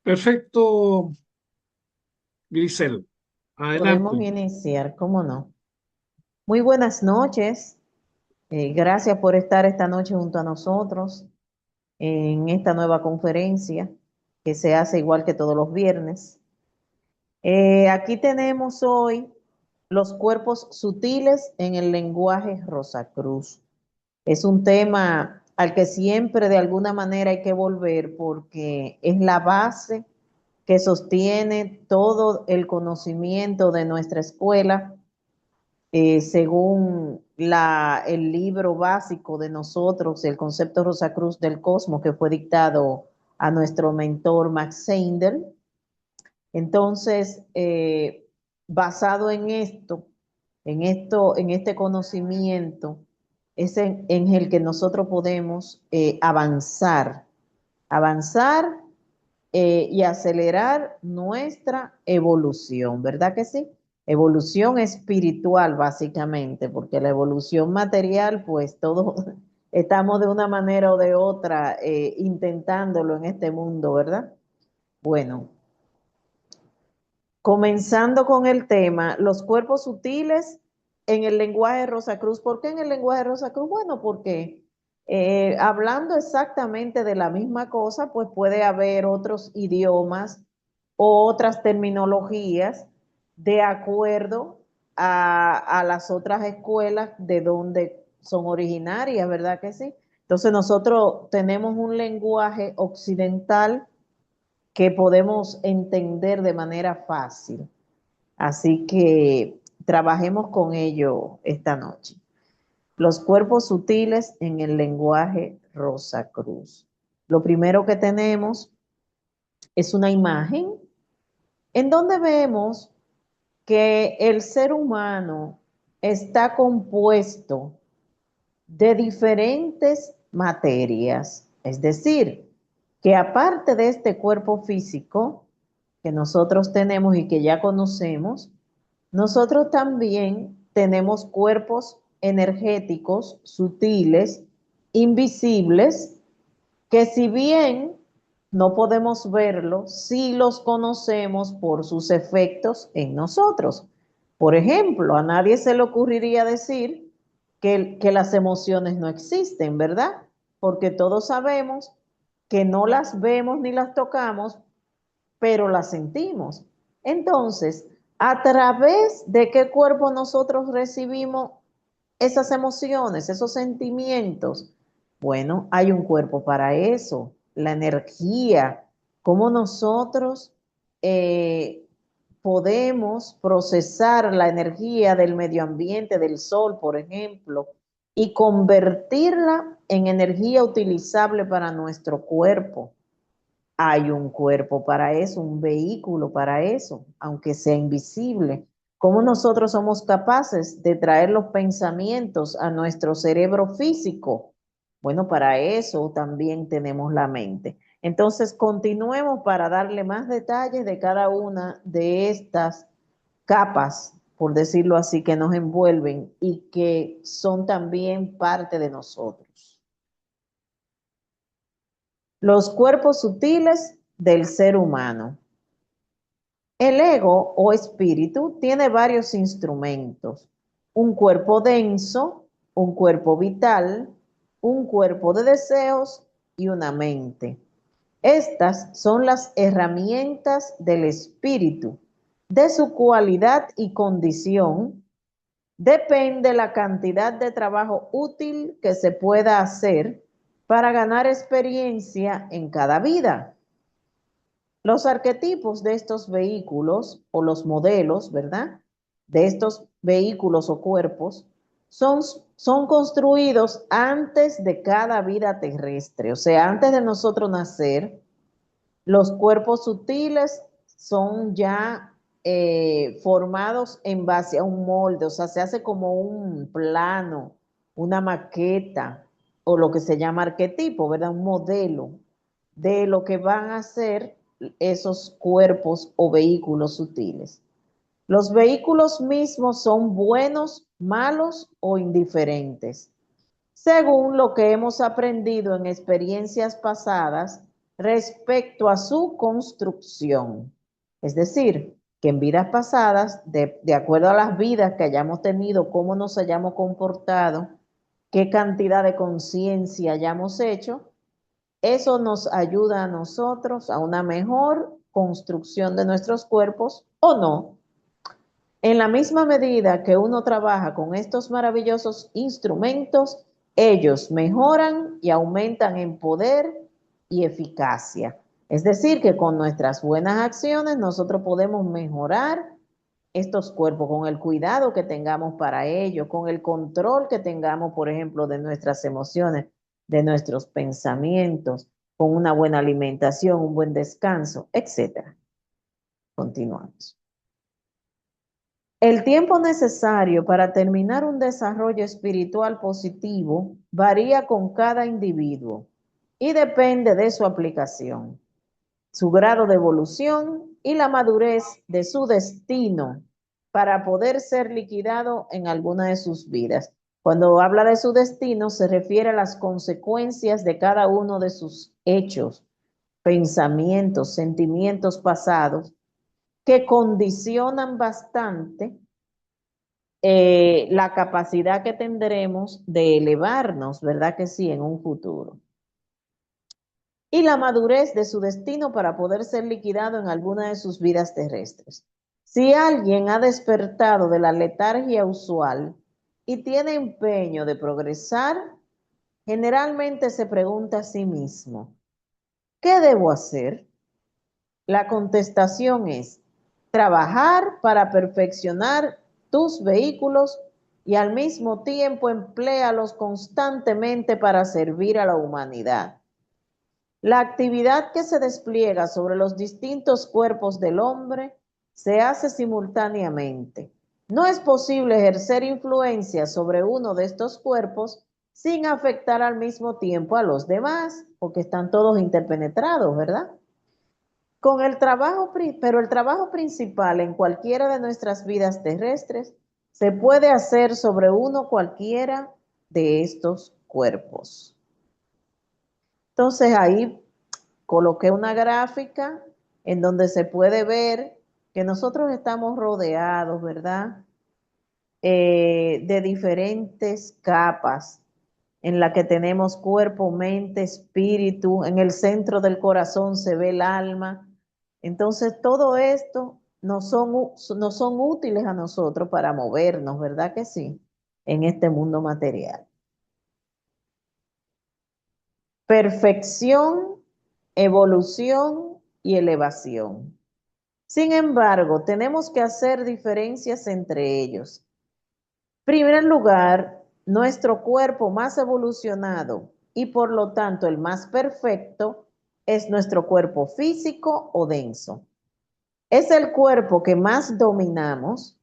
Perfecto, Grisel. Podemos Adelante. iniciar, ¿cómo no? Muy buenas noches. Gracias por estar esta noche junto a nosotros en esta nueva conferencia que se hace igual que todos los viernes. Aquí tenemos hoy los cuerpos sutiles en el lenguaje Rosacruz. Es un tema al que siempre de alguna manera hay que volver porque es la base que sostiene todo el conocimiento de nuestra escuela según el libro básico de nosotros, el concepto Rosacruz del Cosmos, que fue dictado a nuestro mentor Max Seindel. Entonces, basado en este conocimiento, es en el que nosotros podemos avanzar y acelerar nuestra evolución, ¿verdad que sí? Evolución espiritual, básicamente, porque la evolución material, pues todos estamos de una manera o de otra intentándolo en este mundo, ¿verdad? Bueno, comenzando con el tema, los cuerpos sutiles en el lenguaje de Rosacruz. ¿Por qué en el lenguaje de Rosacruz? Bueno, porque hablando exactamente de la misma cosa, pues puede haber otros idiomas o otras terminologías de acuerdo a las otras escuelas de donde son originarias, ¿verdad que sí? Entonces nosotros tenemos un lenguaje occidental que podemos entender de manera fácil. Así que trabajemos con ello esta noche. Los cuerpos sutiles en el lenguaje Rosacruz. Lo primero que tenemos es una imagen en donde vemos que el ser humano está compuesto de diferentes materias, es decir, que aparte de este cuerpo físico que nosotros tenemos y que ya conocemos, nosotros también tenemos cuerpos energéticos, sutiles, invisibles, que si bien no podemos verlos, sí los conocemos por sus efectos en nosotros. Por ejemplo, a nadie se le ocurriría decir que las emociones no existen, ¿verdad? Porque todos sabemos que no las vemos ni las tocamos, pero las sentimos. Entonces, ¿a través de qué cuerpo nosotros recibimos esas emociones, esos sentimientos? Bueno, hay un cuerpo para eso, la energía, cómo nosotros eh, podemos procesar la energía del medio ambiente, del sol, por ejemplo, y convertirla en energía utilizable para nuestro cuerpo. Hay un cuerpo para eso, un vehículo para eso, aunque sea invisible. ¿Cómo nosotros somos capaces de traer los pensamientos a nuestro cerebro físico? Bueno, para eso también tenemos la mente. Entonces, continuemos para darle más detalles de cada una de estas capas, por decirlo así, que nos envuelven y que son también parte de nosotros. Los cuerpos sutiles del ser humano. El ego o espíritu tiene varios instrumentos: un cuerpo denso, un cuerpo vital, un cuerpo de deseos y una mente. Estas son las herramientas del espíritu. De su cualidad y condición depende la cantidad de trabajo útil que se pueda hacer para ganar experiencia en cada vida. Los arquetipos de estos vehículos o los modelos, ¿verdad? De estos vehículos o cuerpos son construidos antes de cada vida terrestre. O sea, antes de nosotros nacer, los cuerpos sutiles son ya formados en base a un molde. O sea, se hace como un plano, una maqueta o lo que se llama arquetipo, ¿verdad? Un modelo de lo que van a ser esos cuerpos o vehículos sutiles. Los vehículos mismos son buenos, malos o indiferentes, según lo que hemos aprendido en experiencias pasadas respecto a su construcción. Es decir, que en vidas pasadas, de acuerdo a las vidas que hayamos tenido, cómo nos hayamos comportado, qué cantidad de conciencia hayamos hecho, eso nos ayuda a nosotros a una mejor construcción de nuestros cuerpos o no. En la misma medida que uno trabaja con estos maravillosos instrumentos, ellos mejoran y aumentan en poder y eficacia. Es decir, que con nuestras buenas acciones nosotros podemos mejorar estos cuerpos con el cuidado que tengamos para ello, con el control que tengamos, por ejemplo, de nuestras emociones, de nuestros pensamientos, con una buena alimentación, un buen descanso, etcétera. Continuamos. El tiempo necesario para terminar un desarrollo espiritual positivo varía con cada individuo y depende de su aplicación, su grado de evolución y la madurez de su destino para poder ser liquidado en alguna de sus vidas. Cuando habla de su destino, se refiere a las consecuencias de cada uno de sus hechos, pensamientos, sentimientos pasados que condicionan bastante la capacidad que tendremos de elevarnos, ¿verdad que sí?, en un futuro. Y la madurez de su destino para poder ser liquidado en alguna de sus vidas terrestres. Si alguien ha despertado de la letargia usual y tiene empeño de progresar, generalmente se pregunta a sí mismo, ¿qué debo hacer? La contestación es trabajar para perfeccionar tus vehículos y al mismo tiempo empléalos constantemente para servir a la humanidad. La actividad que se despliega sobre los distintos cuerpos del hombre se hace simultáneamente. No es posible ejercer influencia sobre uno de estos cuerpos sin afectar al mismo tiempo a los demás, porque están todos interpenetrados, ¿verdad? Pero el trabajo principal en cualquiera de nuestras vidas terrestres se puede hacer sobre uno cualquiera de estos cuerpos. Entonces ahí coloqué una gráfica en donde se puede ver que nosotros estamos rodeados, ¿verdad? De diferentes capas en la que tenemos cuerpo, mente, espíritu. En el centro del corazón se ve el alma. Entonces, todo esto nos son útiles a nosotros para movernos, ¿verdad que sí? En este mundo material. Perfección, evolución y elevación. Sin embargo, tenemos que hacer diferencias entre ellos. En primer lugar, nuestro cuerpo más evolucionado y por lo tanto el más perfecto es nuestro cuerpo físico o denso. Es el cuerpo que más dominamos,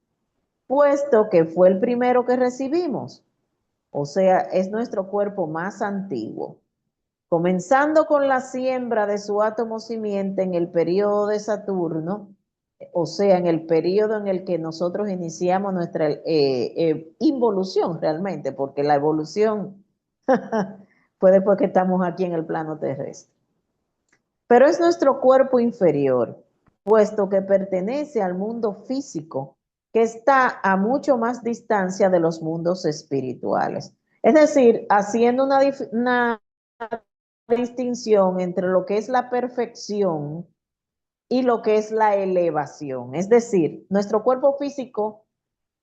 puesto que fue el primero que recibimos. O sea, es nuestro cuerpo más antiguo. Comenzando con la siembra de su átomo simiente en el periodo de Saturno, o sea, en el periodo en el que nosotros iniciamos nuestra involución realmente, porque la evolución fue después que estamos aquí en el plano terrestre. Pero es nuestro cuerpo inferior, puesto que pertenece al mundo físico, que está a mucho más distancia de los mundos espirituales. Es decir, haciendo una distinción entre lo que es la perfección y lo que es la elevación. Es decir, nuestro cuerpo físico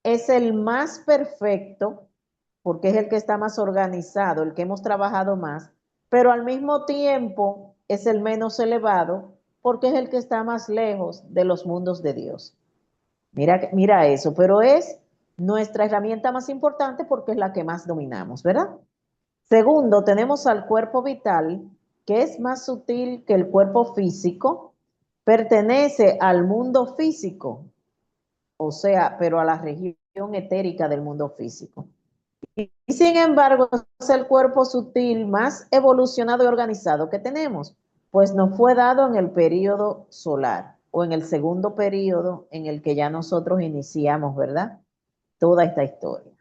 es el más perfecto porque es el que está más organizado, el que hemos trabajado más, pero al mismo tiempo es el menos elevado porque es el que está más lejos de los mundos de Dios. Mira eso, pero es nuestra herramienta más importante porque es la que más dominamos, ¿verdad? Segundo, tenemos al cuerpo vital, que es más sutil que el cuerpo físico, pertenece al mundo físico, o sea, pero a la región etérica del mundo físico. Y sin embargo, es el cuerpo sutil más evolucionado y organizado que tenemos, pues nos fue dado en el periodo solar o en el segundo periodo en el que ya nosotros iniciamos, ¿verdad? Toda esta historia.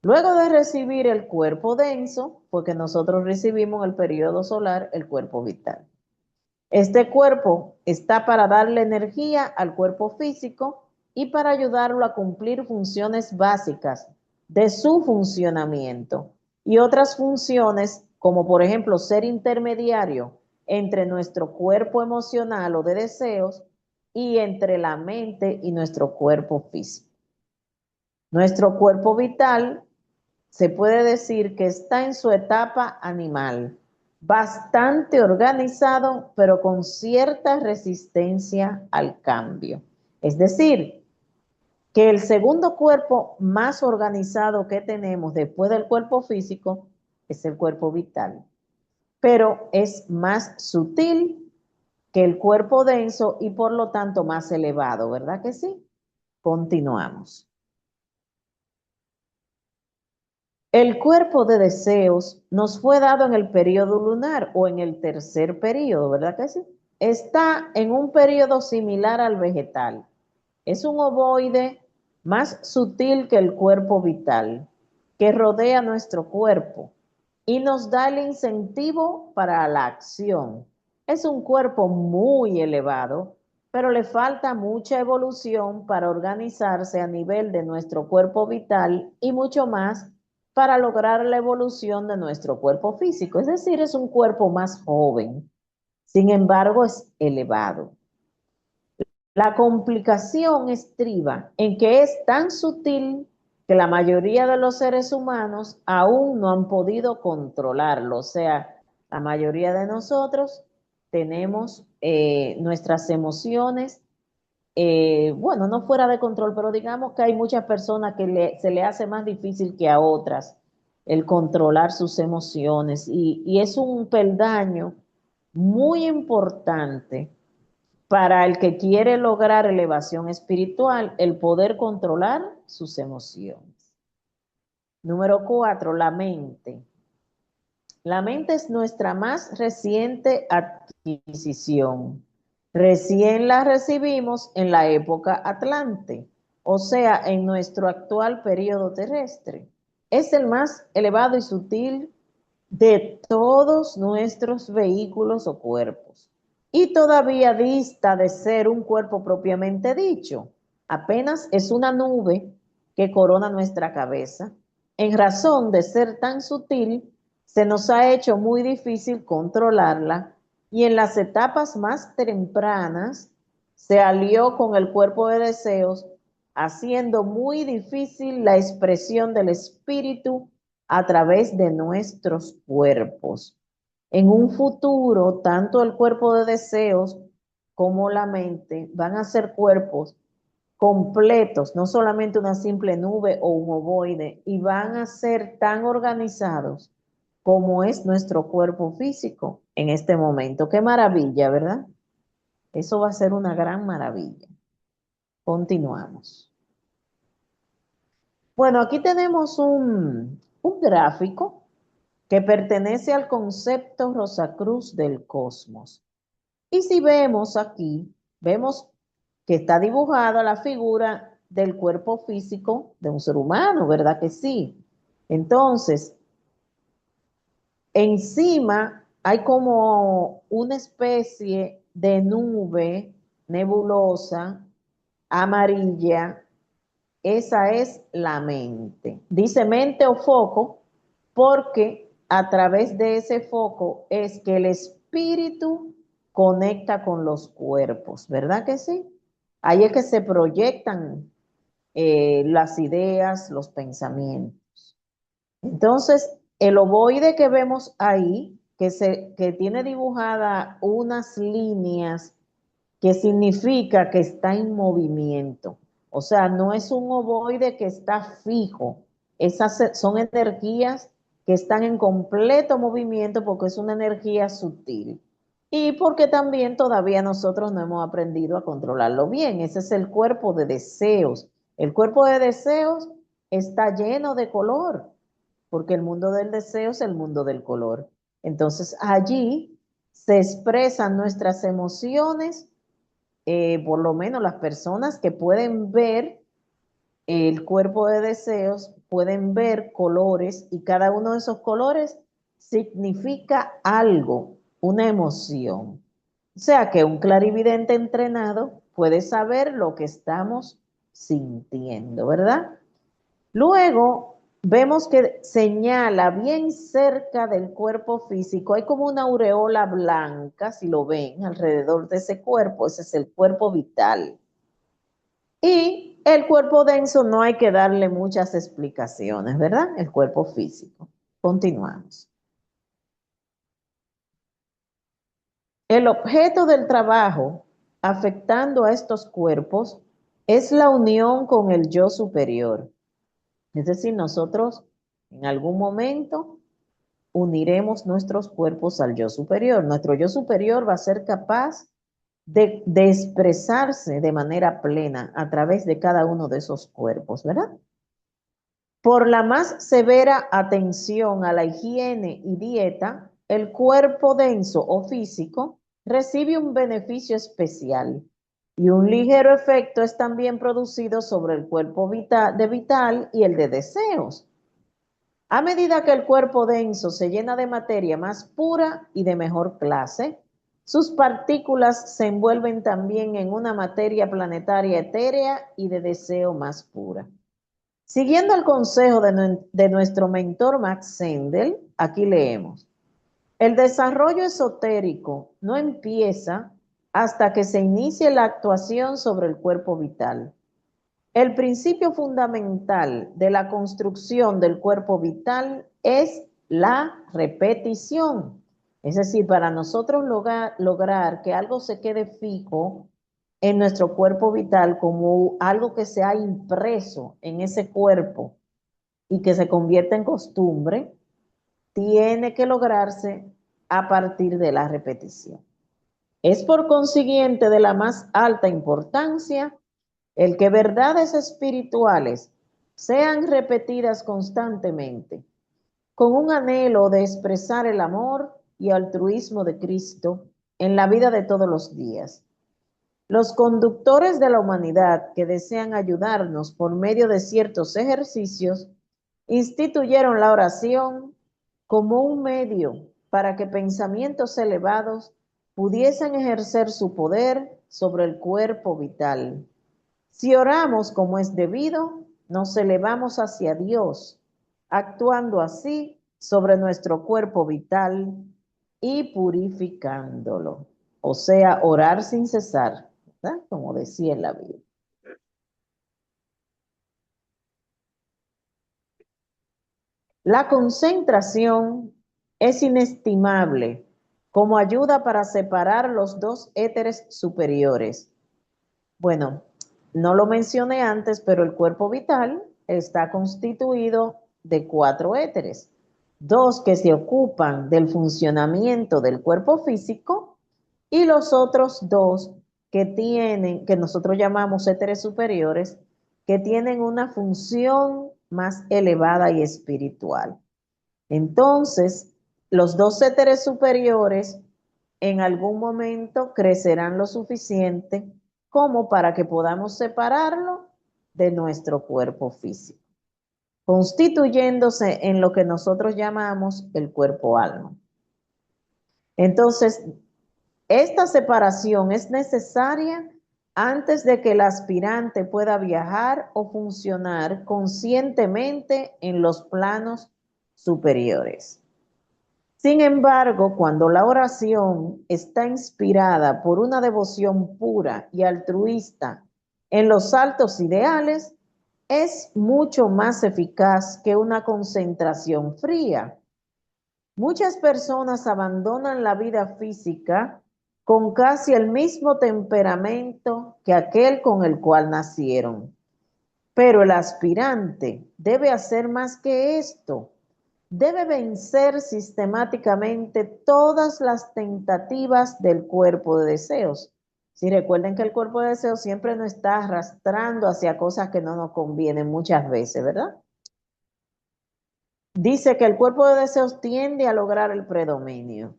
Luego de recibir el cuerpo denso, porque nosotros recibimos en el periodo solar el cuerpo vital. Este cuerpo está para darle energía al cuerpo físico y para ayudarlo a cumplir funciones básicas de su funcionamiento y otras funciones como por ejemplo ser intermediario entre nuestro cuerpo emocional o de deseos y entre la mente y nuestro cuerpo físico. Nuestro cuerpo vital se puede decir que está en su etapa animal, bastante organizado, pero con cierta resistencia al cambio. Es decir, que el segundo cuerpo más organizado que tenemos después del cuerpo físico es el cuerpo vital, pero es más sutil que el cuerpo denso y por lo tanto más elevado, ¿verdad que sí? Continuamos. El cuerpo de deseos nos fue dado en el periodo lunar o en el tercer periodo, ¿verdad que sí? Está en un periodo similar al vegetal. Es un ovoide más sutil que el cuerpo vital, que rodea nuestro cuerpo y nos da el incentivo para la acción. Es un cuerpo muy elevado, pero le falta mucha evolución para organizarse a nivel de nuestro cuerpo vital y mucho más para lograr la evolución de nuestro cuerpo físico. Es decir, es un cuerpo más joven, sin embargo es elevado. La complicación estriba en que es tan sutil que la mayoría de los seres humanos aún no han podido controlarlo. O sea, la mayoría de nosotros tenemos nuestras emociones, bueno, no fuera de control, pero digamos que hay muchas personas que se le hace más difícil que a otras el controlar sus emociones y es un peldaño muy importante para el que quiere lograr elevación espiritual, el poder controlar sus emociones. Número 4, la mente. La mente es nuestra más reciente adquisición. Recién la recibimos en la época Atlante, o sea, en nuestro actual periodo terrestre. Es el más elevado y sutil de todos nuestros vehículos o cuerpos. Y todavía dista de ser un cuerpo propiamente dicho. Apenas es una nube que corona nuestra cabeza. En razón de ser tan sutil, se nos ha hecho muy difícil controlarla y en las etapas más tempranas se alió con el cuerpo de deseos, haciendo muy difícil la expresión del espíritu a través de nuestros cuerpos. En un futuro, tanto el cuerpo de deseos como la mente van a ser cuerpos completos, no solamente una simple nube o un ovoide, y van a ser tan organizados como es nuestro cuerpo físico en este momento. Qué maravilla, ¿verdad? Eso va a ser una gran maravilla. Continuamos. Bueno, aquí tenemos un gráfico que pertenece al concepto Rosacruz del cosmos. Y si vemos aquí, vemos que está dibujada la figura del cuerpo físico de un ser humano, ¿verdad que sí? Entonces, encima hay como una especie de nube nebulosa amarilla. Esa es la mente. Dice mente o foco porque a través de ese foco es que el espíritu conecta con los cuerpos, ¿verdad que sí? Ahí es que se proyectan las ideas, los pensamientos. Entonces, el ovoide que vemos ahí, que tiene dibujada unas líneas que significa que está en movimiento. O sea, no es un ovoide que está fijo. Esas son energías que están en completo movimiento porque es una energía sutil. Y porque también todavía nosotros no hemos aprendido a controlarlo bien. Ese es el cuerpo de deseos. El cuerpo de deseos está lleno de color, porque el mundo del deseo es el mundo del color. Entonces allí se expresan nuestras emociones, por lo menos las personas que pueden ver el cuerpo de deseos pueden ver colores y cada uno de esos colores significa algo, una emoción. O sea que un clarividente entrenado puede saber lo que estamos sintiendo, ¿verdad? Luego vemos que señala bien cerca del cuerpo físico, hay como una aureola blanca, si lo ven, alrededor de ese cuerpo, ese es el cuerpo vital. Y el cuerpo denso no hay que darle muchas explicaciones, ¿verdad? El cuerpo físico. Continuamos. El objeto del trabajo afectando a estos cuerpos es la unión con el yo superior. Es decir, nosotros en algún momento uniremos nuestros cuerpos al yo superior. Nuestro yo superior va a ser capaz de expresarse de manera plena a través de cada uno de esos cuerpos, ¿verdad? Por la más severa atención a la higiene y dieta, el cuerpo denso o físico recibe un beneficio especial y un ligero efecto es también producido sobre el cuerpo vital y el de deseos. A medida que el cuerpo denso se llena de materia más pura y de mejor clase, sus partículas se envuelven también en una materia planetaria etérea y de deseo más pura. Siguiendo el consejo de nuestro mentor Max Sendel, aquí leemos: el desarrollo esotérico no empieza hasta que se inicie la actuación sobre el cuerpo vital. El principio fundamental de la construcción del cuerpo vital es la repetición. Es decir, para nosotros lograr que algo se quede fijo en nuestro cuerpo vital como algo que se ha impreso en ese cuerpo y que se convierta en costumbre, tiene que lograrse a partir de la repetición. Es por consiguiente de la más alta importancia el que verdades espirituales sean repetidas constantemente, con un anhelo de expresar el amor y altruismo de Cristo en la vida de todos los días. Los conductores de la humanidad que desean ayudarnos por medio de ciertos ejercicios instituyeron la oración como un medio para que pensamientos elevados pudiesen ejercer su poder sobre el cuerpo vital. Si oramos como es debido, nos elevamos hacia Dios, actuando así sobre nuestro cuerpo vital y purificándolo. O sea, orar sin cesar, ¿verdad? Como decía en la Biblia. La concentración es inestimable como ayuda para separar los dos éteres superiores. Bueno, no lo mencioné antes, pero el cuerpo vital está constituido de 4 éteres. 2 que se ocupan del funcionamiento del cuerpo físico y los otros 2 que nosotros llamamos éteres superiores, que tienen una función más elevada y espiritual. Entonces, los 2 éteres superiores en algún momento crecerán lo suficiente como para que podamos separarlo de nuestro cuerpo físico, constituyéndose en lo que nosotros llamamos el cuerpo-alma. Entonces, esta separación es necesaria antes de que el aspirante pueda viajar o funcionar conscientemente en los planos superiores. Sin embargo, cuando la oración está inspirada por una devoción pura y altruista en los altos ideales, es mucho más eficaz que una concentración fría. Muchas personas abandonan la vida física con casi el mismo temperamento que aquel con el cual nacieron. Pero el aspirante debe hacer más que esto. Debe vencer sistemáticamente todas las tentativas del cuerpo de deseos. Si recuerden que el cuerpo de deseos siempre nos está arrastrando hacia cosas que no nos convienen muchas veces, ¿verdad? Dice que el cuerpo de deseos tiende a lograr el predominio.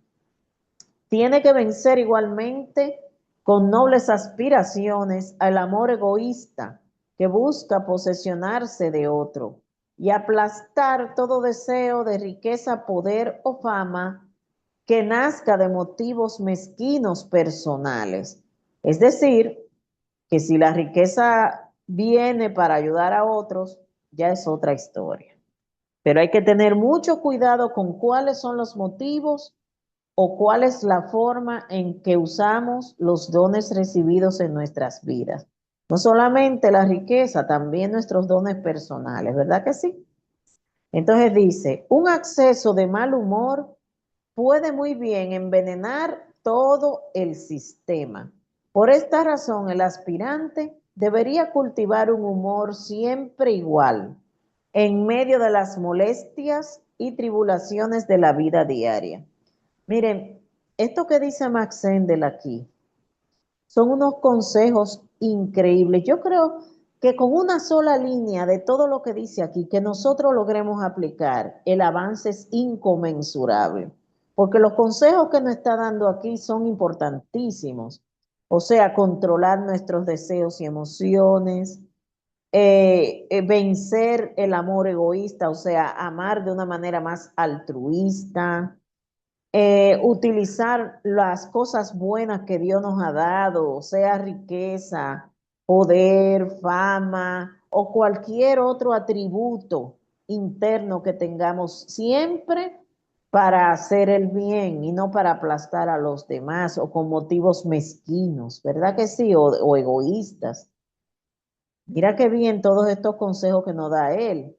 Tiene que vencer igualmente con nobles aspiraciones al amor egoísta que busca posesionarse de otro y aplastar todo deseo de riqueza, poder o fama que nazca de motivos mezquinos personales. Es decir, que si la riqueza viene para ayudar a otros, ya es otra historia. Pero hay que tener mucho cuidado con cuáles son los motivos o cuál es la forma en que usamos los dones recibidos en nuestras vidas. No solamente la riqueza, también nuestros dones personales, ¿verdad que sí? Entonces dice, un acceso de mal humor puede muy bien envenenar todo el sistema. Por esta razón, el aspirante debería cultivar un humor siempre igual, en medio de las molestias y tribulaciones de la vida diaria. Miren, esto que dice Max Sendel aquí son unos consejos increíbles. Yo creo que con una sola línea de todo lo que dice aquí, que nosotros logremos aplicar, el avance es inconmensurable. Porque los consejos que nos está dando aquí son importantísimos. O sea, controlar nuestros deseos y emociones, vencer el amor egoísta, o sea, amar de una manera más altruista, utilizar las cosas buenas que Dios nos ha dado, sea riqueza, poder, fama o cualquier otro atributo interno que tengamos, siempre para hacer el bien y no para aplastar a los demás o con motivos mezquinos, ¿verdad que sí? O egoístas. Mira qué bien todos estos consejos que nos da él,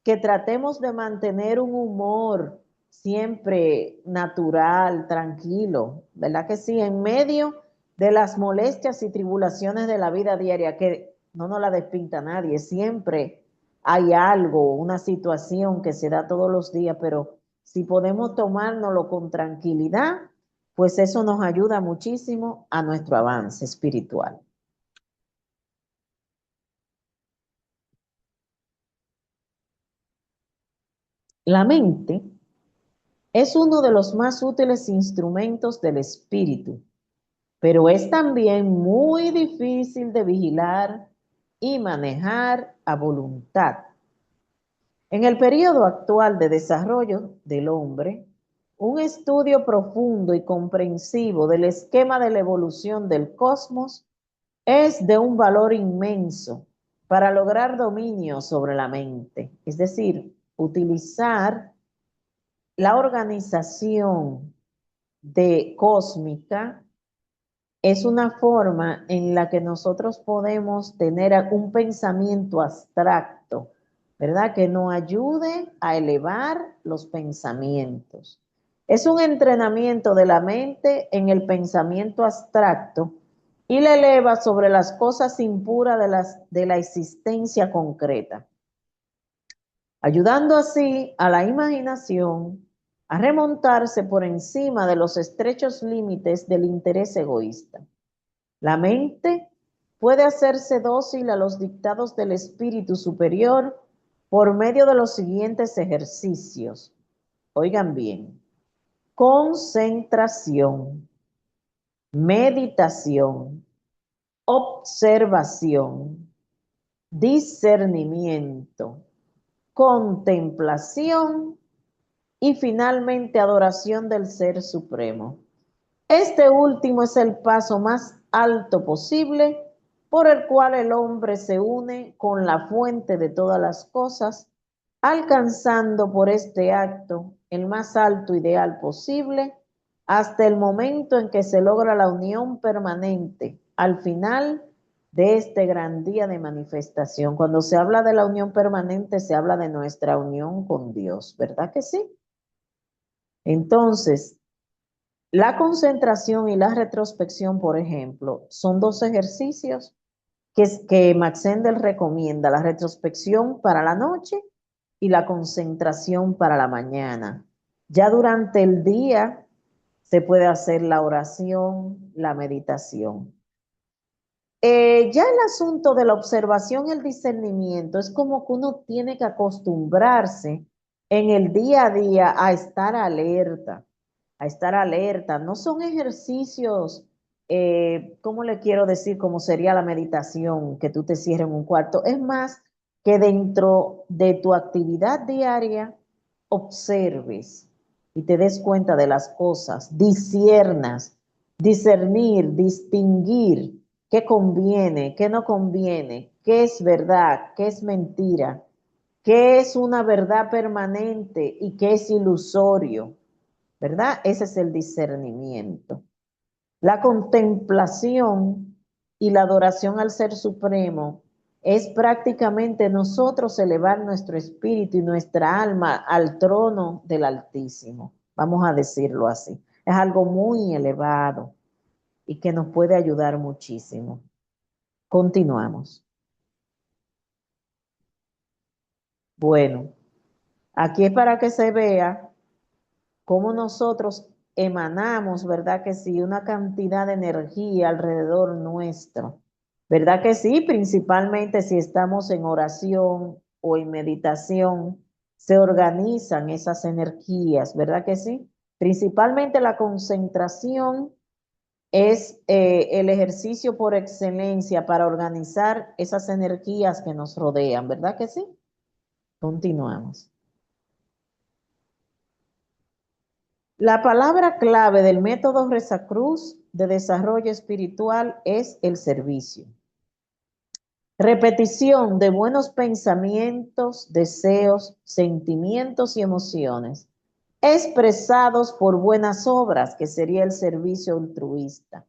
que tratemos de mantener un humor siempre natural, tranquilo, ¿verdad que sí? En medio de las molestias y tribulaciones de la vida diaria, que no nos la despinta nadie, siempre hay algo, una situación que se da todos los días, pero si podemos tomárnoslo con tranquilidad, pues eso nos ayuda muchísimo a nuestro avance espiritual. La mente es uno de los más útiles instrumentos del espíritu, pero es también muy difícil de vigilar y manejar a voluntad. En el periodo actual de desarrollo del hombre, un estudio profundo y comprensivo del esquema de la evolución del cosmos es de un valor inmenso para lograr dominio sobre la mente, es decir, utilizar la organización de cósmica es una forma en la que nosotros podemos tener un pensamiento abstracto, ¿verdad? Que nos ayude a elevar los pensamientos. Es un entrenamiento de la mente en el pensamiento abstracto y le eleva sobre las cosas impuras de la existencia concreta, ayudando así a la imaginación a remontarse por encima de los estrechos límites del interés egoísta. La mente puede hacerse dócil a los dictados del espíritu superior por medio de los siguientes ejercicios. Oigan bien: concentración, meditación, observación, discernimiento, contemplación y finalmente adoración del Ser Supremo. Este último es el paso más alto posible por el cual el hombre se une con la fuente de todas las cosas, alcanzando por este acto el más alto ideal posible hasta el momento en que se logra la unión permanente al final de este gran día de manifestación. Cuando se habla de la unión permanente, se habla de nuestra unión con Dios, ¿verdad que sí? Entonces, la concentración y la retrospección, por ejemplo, son dos ejercicios que Max Sendel recomienda: la retrospección para la noche y la concentración para la mañana. Ya durante el día se puede hacer la oración, la meditación. Ya el asunto de la observación y el discernimiento es como que uno tiene que acostumbrarse en el día a día a estar alerta, a estar alerta. No son ejercicios, ¿cómo le quiero decir? Como sería la meditación, que tú te cierres en un cuarto. Es más que dentro de tu actividad diaria observes. y te des cuenta de las cosas, disciernas, discernir, distinguir qué conviene, qué no conviene, qué es verdad, qué es mentira, qué es una verdad permanente y qué es ilusorio, ¿verdad? Ese es el discernimiento. La contemplación y la adoración al Ser Supremo es prácticamente nosotros elevar nuestro espíritu y nuestra alma al trono del Altísimo. Vamos a decirlo así. Es algo muy elevado y que nos puede ayudar muchísimo. Continuamos. Bueno, aquí es para que se vea cómo nosotros emanamos, ¿verdad que sí? Una cantidad de energía alrededor nuestro, ¿verdad que sí? Principalmente si estamos en oración o en meditación, se organizan esas energías, ¿verdad que sí? Principalmente la concentración es el ejercicio por excelencia para organizar esas energías que nos rodean, ¿verdad que sí? Continuamos. La palabra clave del método Resacruz de desarrollo espiritual es el servicio. Repetición de buenos pensamientos, deseos, sentimientos y emociones, expresados por buenas obras, que sería el servicio altruista.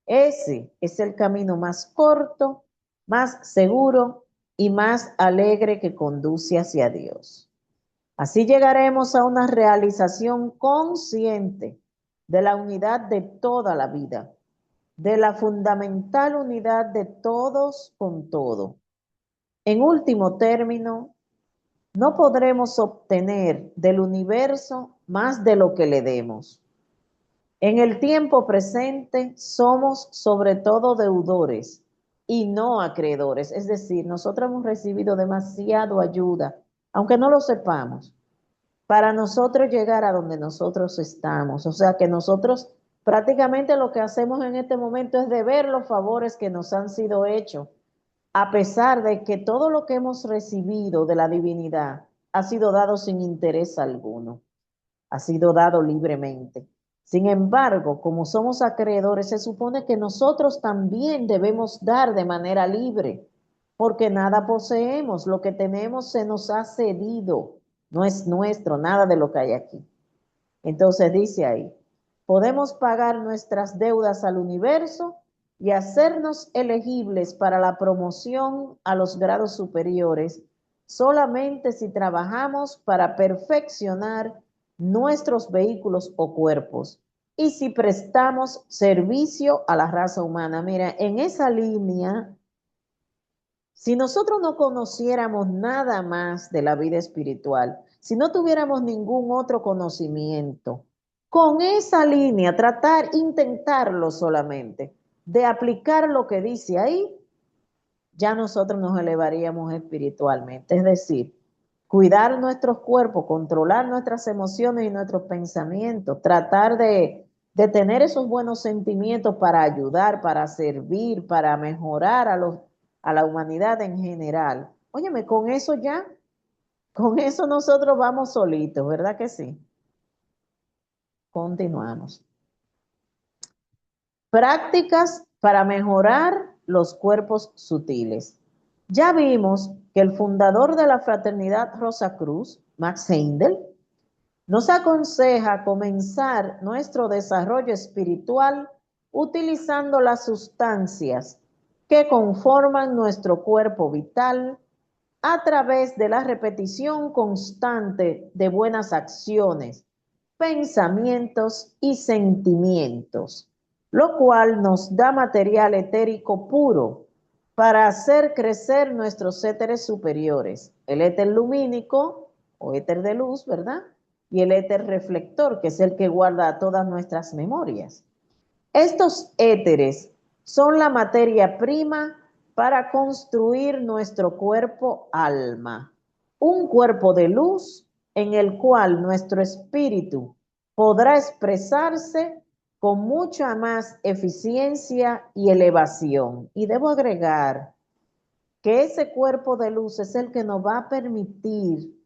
Ese es el camino más corto, más seguro y más alegre que conduce hacia Dios. Así llegaremos a una realización consciente de la unidad de toda la vida, de la fundamental unidad de todos con todo. En último término, no podremos obtener del universo más de lo que le demos. En el tiempo presente somos sobre todo deudores y no acreedores, es decir, nosotros hemos recibido demasiado ayuda, aunque no lo sepamos, para nosotros llegar a donde nosotros estamos. O sea que nosotros prácticamente lo que hacemos en este momento es deber los favores que nos han sido hechos, a pesar de que todo lo que hemos recibido de la divinidad ha sido dado sin interés alguno, ha sido dado libremente. Sin embargo, como somos acreedores, se supone que nosotros también debemos dar de manera libre, porque nada poseemos, lo que tenemos se nos ha cedido, no es nuestro, nada de lo que hay aquí. Entonces dice ahí, podemos pagar nuestras deudas al universo y hacernos elegibles para la promoción a los grados superiores solamente si trabajamos para perfeccionar nuestros vehículos o cuerpos y si prestamos servicio a la raza humana. Mira, en esa línea, si nosotros no conociéramos nada más de la vida espiritual, si no tuviéramos ningún otro conocimiento, con esa línea, tratar, intentarlo solamente, de aplicar lo que dice ahí, ya nosotros nos elevaríamos espiritualmente. Es decir, cuidar nuestros cuerpos, controlar nuestras emociones y nuestros pensamientos, tratar de tener esos buenos sentimientos para ayudar, para servir, para mejorar a la humanidad en general. Óyeme, con eso nosotros vamos solitos, ¿verdad que sí? Continuamos. Prácticas para mejorar los cuerpos sutiles. Ya vimos que el fundador de la Fraternidad Rosacruz, Max Heindel, nos aconseja comenzar nuestro desarrollo espiritual utilizando las sustancias que conforman nuestro cuerpo vital a través de la repetición constante de buenas acciones, pensamientos y sentimientos, lo cual nos da material etérico puro para hacer crecer nuestros éteres superiores, el éter lumínico o éter de luz, ¿verdad? Y el éter reflector, que es el que guarda todas nuestras memorias. Estos éteres son la materia prima para construir nuestro cuerpo alma, un cuerpo de luz en el cual nuestro espíritu podrá expresarse con mucha más eficiencia y elevación. Y debo agregar que ese cuerpo de luz es el que nos va a permitir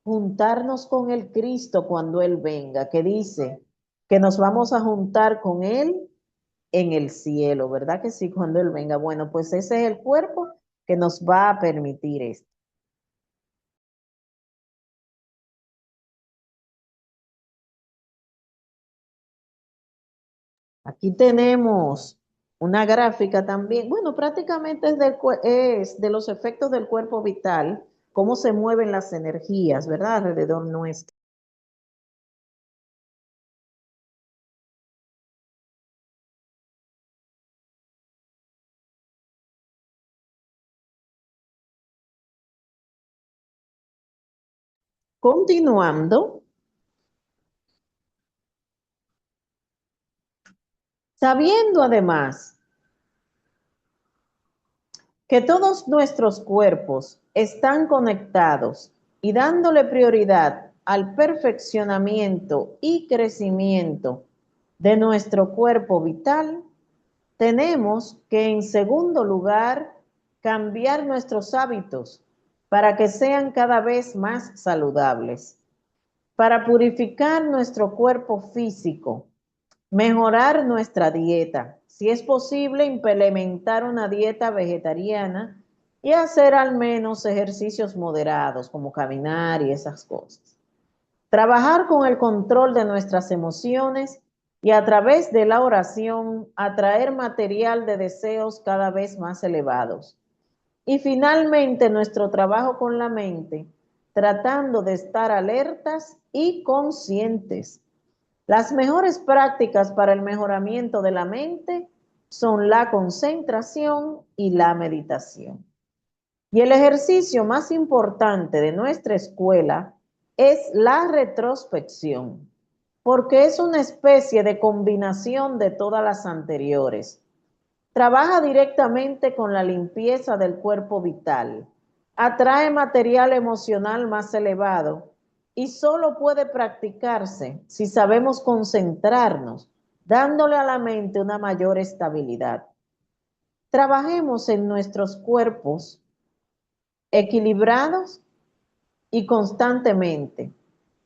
juntarnos con el Cristo cuando Él venga, que dice que nos vamos a juntar con Él en el cielo, ¿verdad que sí? Cuando Él venga. Bueno, pues ese es el cuerpo que nos va a permitir esto. Aquí tenemos una gráfica también, bueno, prácticamente es de los efectos del cuerpo vital, cómo se mueven las energías, ¿verdad? Alrededor nuestro. Continuando, sabiendo además que todos nuestros cuerpos están conectados y dándole prioridad al perfeccionamiento y crecimiento de nuestro cuerpo vital, tenemos que, en segundo lugar, cambiar nuestros hábitos para que sean cada vez más saludables, para purificar nuestro cuerpo físico, mejorar nuestra dieta, si es posible implementar una dieta vegetariana y hacer al menos ejercicios moderados como caminar y esas cosas. Trabajar con el control de nuestras emociones y a través de la oración atraer material de deseos cada vez más elevados. Y finalmente nuestro trabajo con la mente, tratando de estar alertas y conscientes. Las mejores prácticas para el mejoramiento de la mente son la concentración y la meditación. Y el ejercicio más importante de nuestra escuela es la retrospección, porque es una especie de combinación de todas las anteriores. Trabaja directamente con la limpieza del cuerpo vital, atrae material emocional más elevado y solo puede practicarse si sabemos concentrarnos, dándole a la mente una mayor estabilidad. Trabajemos en nuestros cuerpos equilibrados y constantemente,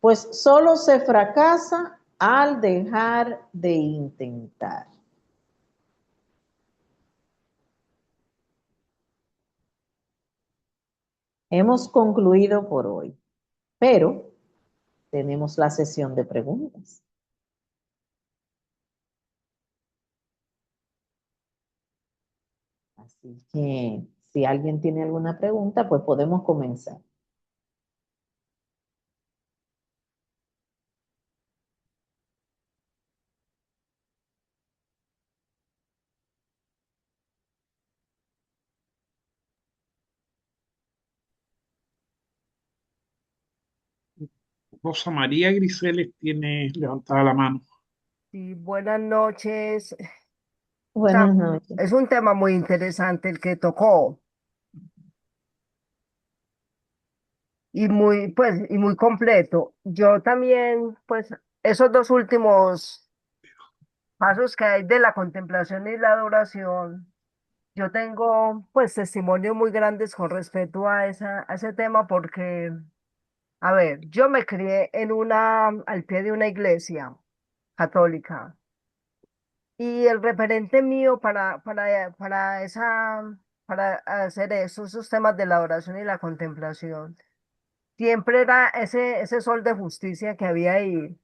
pues solo se fracasa al dejar de intentar. Hemos concluido por hoy, pero tenemos la sesión de preguntas. Así que si alguien tiene alguna pregunta, pues podemos comenzar. Rosa María Griseles tiene levantada la mano. Sí, buenas noches. O sea, Buenas noches. es un tema muy interesante el que tocó y y muy completo. Yo también, pues, esos dos últimos pasos que hay de la contemplación y la adoración, yo tengo, pues, testimonios muy grandes con respecto a a ese tema porque, a ver, yo me crié al pie de una iglesia católica. Y el referente mío para hacer eso, esos temas de la oración y la contemplación, siempre era ese sol de justicia que había ahí.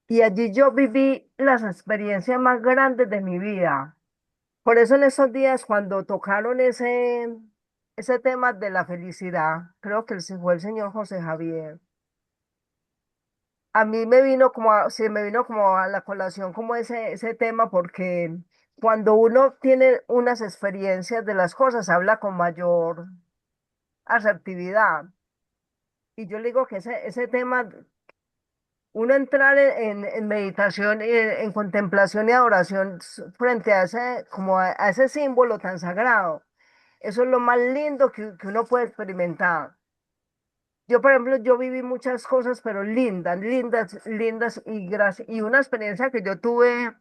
Y allí yo viví las experiencias más grandes de mi vida. Por eso en esos días, cuando tocaron ese tema de la felicidad, creo que fue el señor José Javier. A mí se me vino como a la colación como ese tema porque cuando uno tiene unas experiencias de las cosas, habla con mayor asertividad. Y yo le digo que ese tema, uno entrar en meditación, en contemplación y adoración frente a a ese símbolo tan sagrado, eso es lo más lindo que uno puede experimentar. Yo, por ejemplo, yo viví muchas cosas, pero lindas, lindas, lindas y una experiencia que yo tuve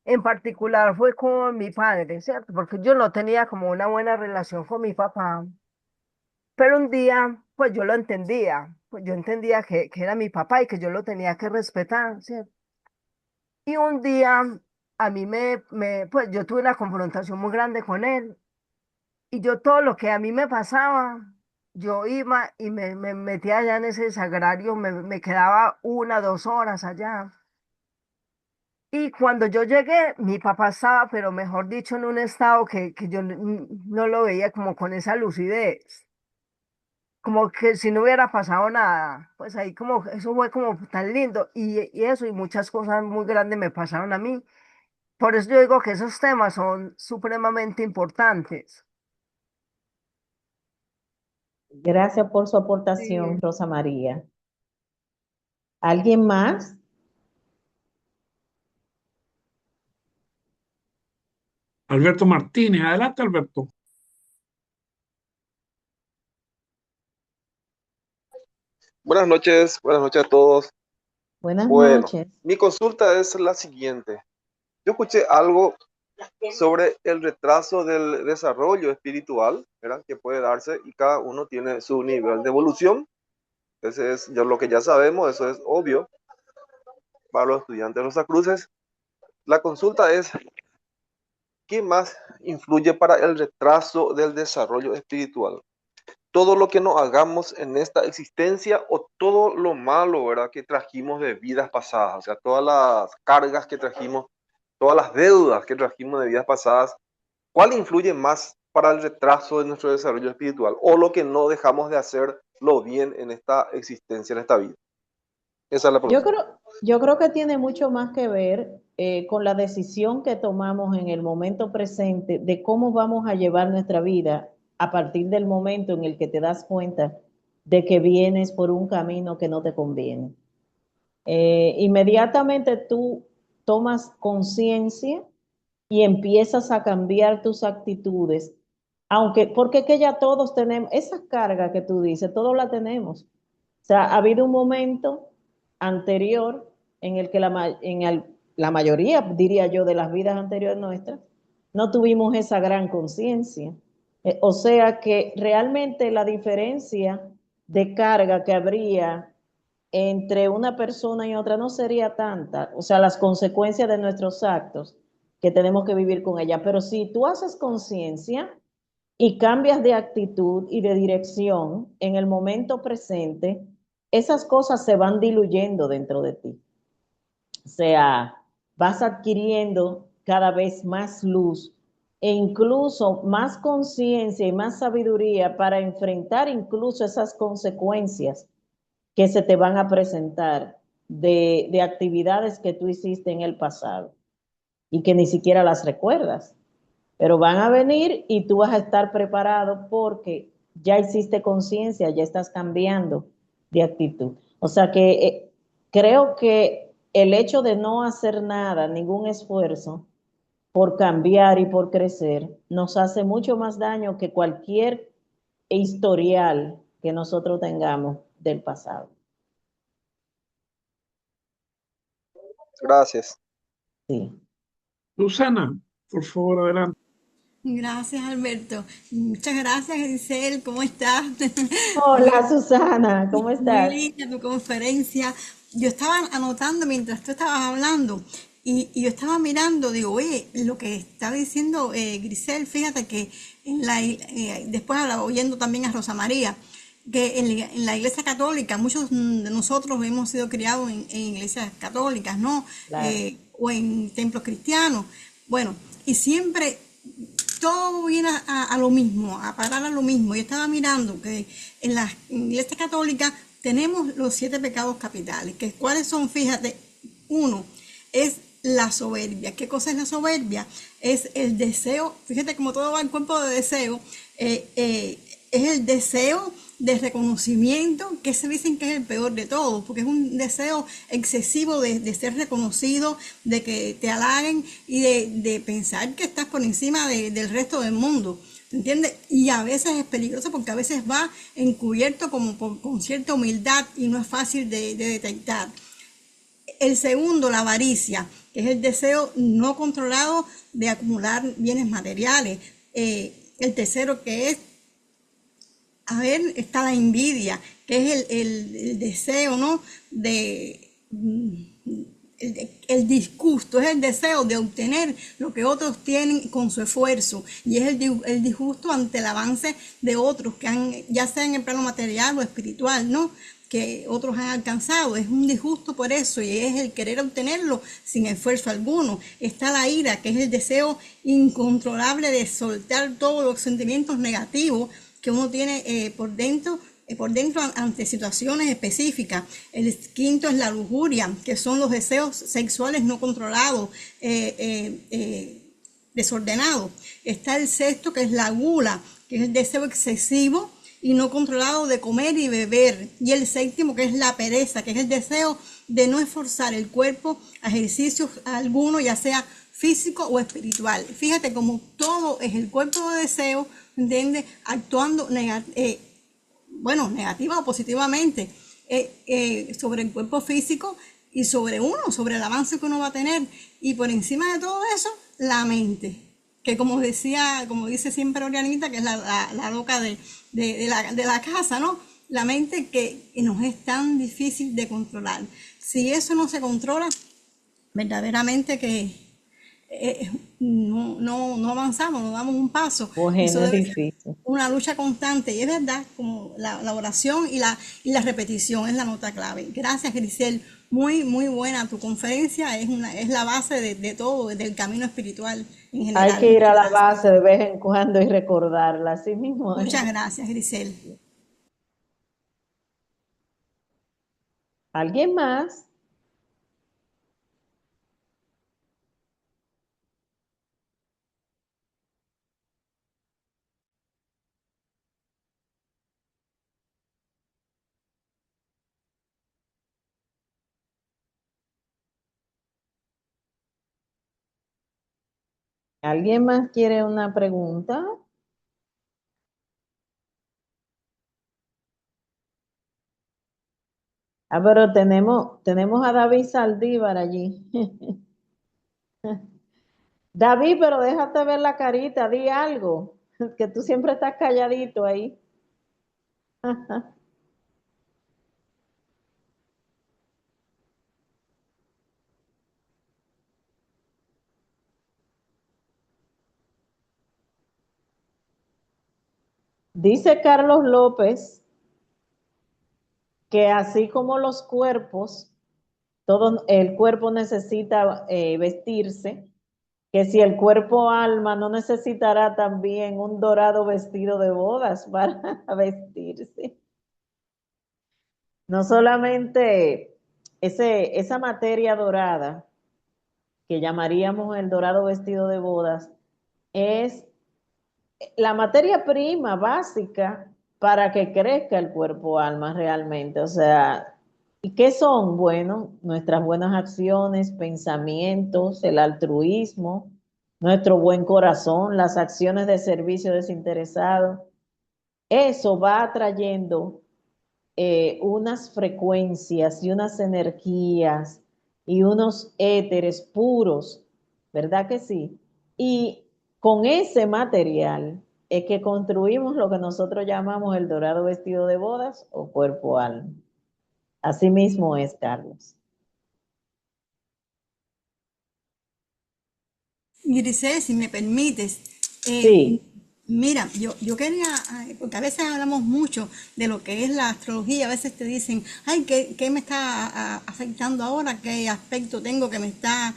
en particular fue con mi padre, ¿cierto? Porque yo no tenía como una buena relación con mi papá. Pero un día, pues yo lo entendía, pues yo entendía que era mi papá y que yo lo tenía que respetar, ¿cierto? Y un día a mí pues yo tuve una confrontación muy grande con él y yo todo lo que a mí me pasaba, yo iba y me metía allá en ese sagrario, me quedaba 1, 2 horas allá. Y cuando yo llegué, mi papá estaba, pero mejor dicho, en un estado que yo no lo veía como con esa lucidez, como que si no hubiera pasado nada. Pues ahí como, eso fue como tan lindo. Y eso y muchas cosas muy grandes me pasaron a mí. Por eso yo digo que esos temas son supremamente importantes. Gracias por su aportación, Sí. Rosa María. ¿Alguien más? Alberto Martínez, adelante Alberto. Buenas noches a todos. Buenas Bueno, noches. mi consulta es la siguiente. Yo escuché algo sobre el retraso del desarrollo espiritual, ¿verdad? Que puede darse y cada uno tiene su nivel de evolución. Ese es ya lo que ya sabemos, eso es obvio para los estudiantes de Rosa Cruces. La consulta es, ¿qué más influye para el retraso del desarrollo espiritual? Todo lo que nos hagamos en esta existencia o todo lo malo, ¿verdad? Que trajimos de vidas pasadas, o sea, todas las cargas que trajimos, todas las deudas que trajimos de vidas pasadas, ¿cuál influye más para el retraso de nuestro desarrollo espiritual o lo que no dejamos de hacerlo bien en esta existencia, en esta vida? Esa es la Yo pregunta. creo, yo creo que tiene mucho más que ver con la decisión que tomamos en el momento presente de cómo vamos a llevar nuestra vida a partir del momento en el que te das cuenta de que vienes por un camino que no te conviene. Inmediatamente tú tomas conciencia y empiezas a cambiar tus actitudes, aunque, porque es que ya todos tenemos, esa carga que tú dices, todos la tenemos. O sea, ha habido un momento anterior en el que la mayoría, diría yo, de las vidas anteriores nuestras, no tuvimos esa gran conciencia. O sea que realmente la diferencia de carga que habría entre una persona y otra no sería tanta, o sea, las consecuencias de nuestros actos que tenemos que vivir con ella. Pero si tú haces conciencia y cambias de actitud y de dirección en el momento presente, esas cosas se van diluyendo dentro de ti. O sea, vas adquiriendo cada vez más luz e incluso más conciencia y más sabiduría para enfrentar incluso esas consecuencias que se te van a presentar de actividades que tú hiciste en el pasado y que ni siquiera las recuerdas, pero van a venir y tú vas a estar preparado porque ya hiciste conciencia, ya estás cambiando de actitud. O sea que creo que el hecho de no hacer nada, ningún esfuerzo por cambiar y por crecer, nos hace mucho más daño que cualquier historial que nosotros tengamos del pasado. Gracias. Sí. Susana, por favor, adelante. Gracias, Alberto. Muchas gracias, Giselle. ¿Cómo estás? Hola Muy, Susana, ¿cómo muy estás? linda tu conferencia. Yo estaba anotando mientras tú estabas hablando y yo estaba mirando, digo, oye, lo que estaba diciendo Grisel, fíjate que después hablaba oyendo también a Rosa María, que en la iglesia católica, muchos de nosotros hemos sido criados en iglesias católicas, ¿no? Claro. O en templos cristianos. Bueno, y siempre todo viene a lo mismo, a parar a lo mismo. Yo estaba mirando que en la iglesia católica tenemos los 7 pecados capitales, que cuáles son, fíjate, uno es la soberbia. ¿Qué cosa es la soberbia? Es el deseo, fíjate como todo va en cuerpo de deseo, es el deseo de reconocimiento, que se dicen que es el peor de todos, porque es un deseo excesivo de ser reconocido, de que te halaguen y de pensar que estás por encima del resto del mundo. ¿Entiendes? Y a veces es peligroso porque a veces va encubierto como con cierta humildad y no es fácil de detectar. El segundo, la avaricia, que es el deseo no controlado de acumular bienes materiales. El tercero, que es a ver, está la envidia, que es el deseo, ¿no? El disgusto, es el deseo de obtener lo que otros tienen con su esfuerzo, y es el disgusto ante el avance de otros que han, ya sea en el plano material o espiritual, ¿no? Que otros han alcanzado, es un disgusto por eso, y es el querer obtenerlo sin esfuerzo alguno. Está la ira, que es el deseo incontrolable de soltar todos los sentimientos negativos que uno tiene por dentro ante situaciones específicas. El quinto es la lujuria, que son los deseos sexuales no controlados, desordenados. Está el sexto, que es la gula, que es el deseo excesivo y no controlado de comer y beber. Y el séptimo, que es la pereza, que es el deseo de no esforzar el cuerpo a ejercicios alguno, ya sea físico o espiritual. Fíjate como todo es el cuerpo de deseo, ¿entiendes? Actuando negativa o positivamente sobre el cuerpo físico y sobre uno, sobre el avance que uno va a tener. Y por encima de todo eso, la mente, que como dice siempre Orianita, que es la loca de la casa, ¿no? La mente que nos es tan difícil de controlar. Si eso no se controla, verdaderamente que no avanzamos, no damos un paso. Pues Eso no es debe ser difícil. una lucha constante, y es verdad, como la oración y la repetición es la nota clave. Gracias, Grisel. Muy, muy buena tu conferencia, es la base de todo, del camino espiritual en Hay general. que ir a la Gracias. base de vez en cuando y recordarla, así mismo es. Muchas gracias, Grisel. ¿Alguien más? ¿Alguien más quiere una pregunta? Ah, pero tenemos a David Saldívar allí. David, pero déjate ver la carita, di algo, que tú siempre estás calladito ahí. Dice Carlos López que así como los cuerpos, todo el cuerpo necesita vestirse, que si el cuerpo alma no necesitará también un dorado vestido de bodas para vestirse. No solamente esa materia dorada, que llamaríamos el dorado vestido de bodas, es la materia prima básica para que crezca el cuerpo alma realmente. O sea, ¿y qué son? Bueno, nuestras buenas acciones, pensamientos, el altruismo, nuestro buen corazón, las acciones de servicio desinteresado. Eso va atrayendo unas frecuencias y unas energías y unos éteres puros, ¿verdad que sí? Y con ese material es que construimos lo que nosotros llamamos el dorado vestido de bodas o cuerpo alma. Así mismo es, Carlos. Grisel, si me permites, Sí, mira, yo quería, porque a veces hablamos mucho de lo que es la astrología, a veces te dicen, ay, ¿qué me está afectando ahora? ¿Qué aspecto tengo que me está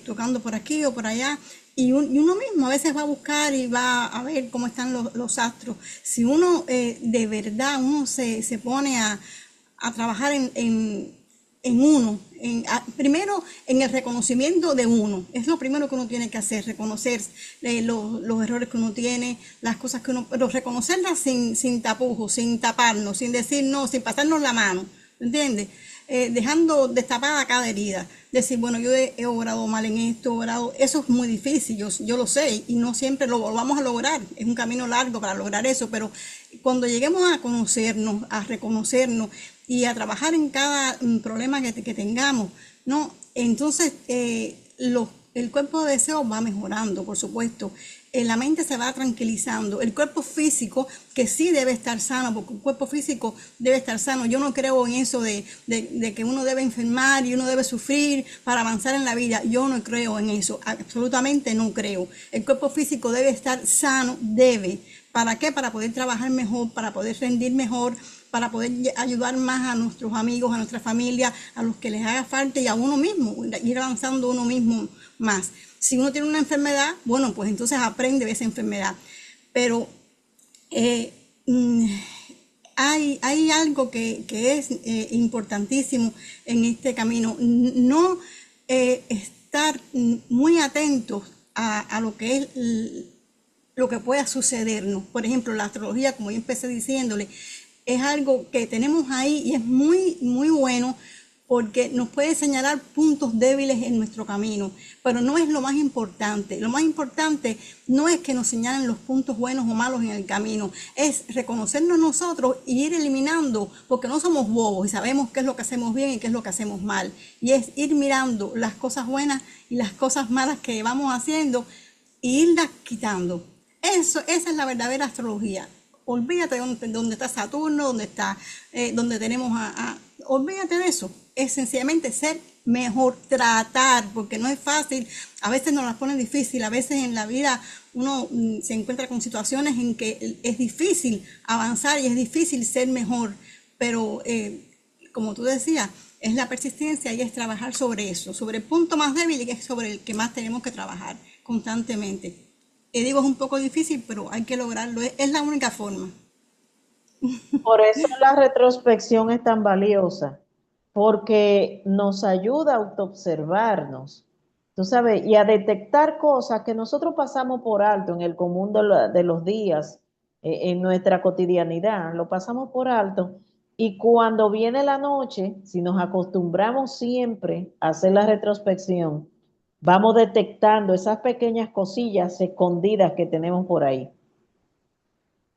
tocando por aquí o por allá? Y uno mismo a veces va a buscar y va a ver cómo están los astros. Si uno de verdad, uno se pone a trabajar en uno, primero en el reconocimiento de uno, es lo primero que uno tiene que hacer, reconocer los errores que uno tiene, las cosas que uno, pero reconocerlas sin tapujos, sin taparnos, sin decir no, sin pasarnos la mano, ¿entiendes? Dejando destapada cada herida, decir, bueno, yo he obrado mal en esto, eso es muy difícil, yo lo sé, y no siempre lo vamos a lograr, es un camino largo para lograr eso, pero cuando lleguemos a conocernos, a reconocernos y a trabajar en cada problema que tengamos, ¿no? Entonces, el cuerpo de deseo va mejorando, por supuesto. la mente se va tranquilizando. El cuerpo físico, que sí debe estar sano, porque el cuerpo físico debe estar sano. Yo no creo en eso de que uno debe enfermar y uno debe sufrir para avanzar en la vida. Yo no creo en eso, absolutamente no creo. El cuerpo físico debe estar sano, debe. ¿Para qué? Para poder trabajar mejor, para poder rendir mejor, para poder ayudar más a nuestros amigos, a nuestra familia, a los que les haga falta y a uno mismo, ir avanzando uno mismo más. Si uno tiene una enfermedad, bueno, pues entonces aprende de esa enfermedad. Pero eh, hay algo que es importantísimo en este camino. No estar muy atentos a lo que es lo que pueda sucedernos. Por ejemplo, la astrología, como yo empecé diciéndole, es algo que tenemos ahí y es muy, muy bueno porque nos puede señalar puntos débiles en nuestro camino, pero no es lo más importante. Lo más importante no es que nos señalen los puntos buenos o malos en el camino, es reconocernos nosotros y ir eliminando, porque no somos bobos y sabemos qué es lo que hacemos bien y qué es lo que hacemos mal. Y es ir mirando las cosas buenas y las cosas malas que vamos haciendo y irlas quitando. Esa es la verdadera astrología. Olvídate de dónde está Saturno, donde tenemos olvídate de eso. Es sencillamente ser mejor, tratar, porque no es fácil. A veces nos las ponen difícil, a veces en la vida uno se encuentra con situaciones en que es difícil avanzar y es difícil ser mejor. Pero, como tú decías, es la persistencia y es trabajar sobre eso, sobre el punto más débil y que es sobre el que más tenemos que trabajar constantemente. Y digo, es un poco difícil, pero hay que lograrlo. Es la única forma. Por eso la retrospección es tan valiosa, porque nos ayuda a autoobservarnos, tú sabes, y a detectar cosas que nosotros pasamos por alto en el común de los días, en nuestra cotidianidad, lo pasamos por alto. Y cuando viene la noche, si nos acostumbramos siempre a hacer la retrospección, vamos detectando esas pequeñas cosillas escondidas que tenemos por ahí.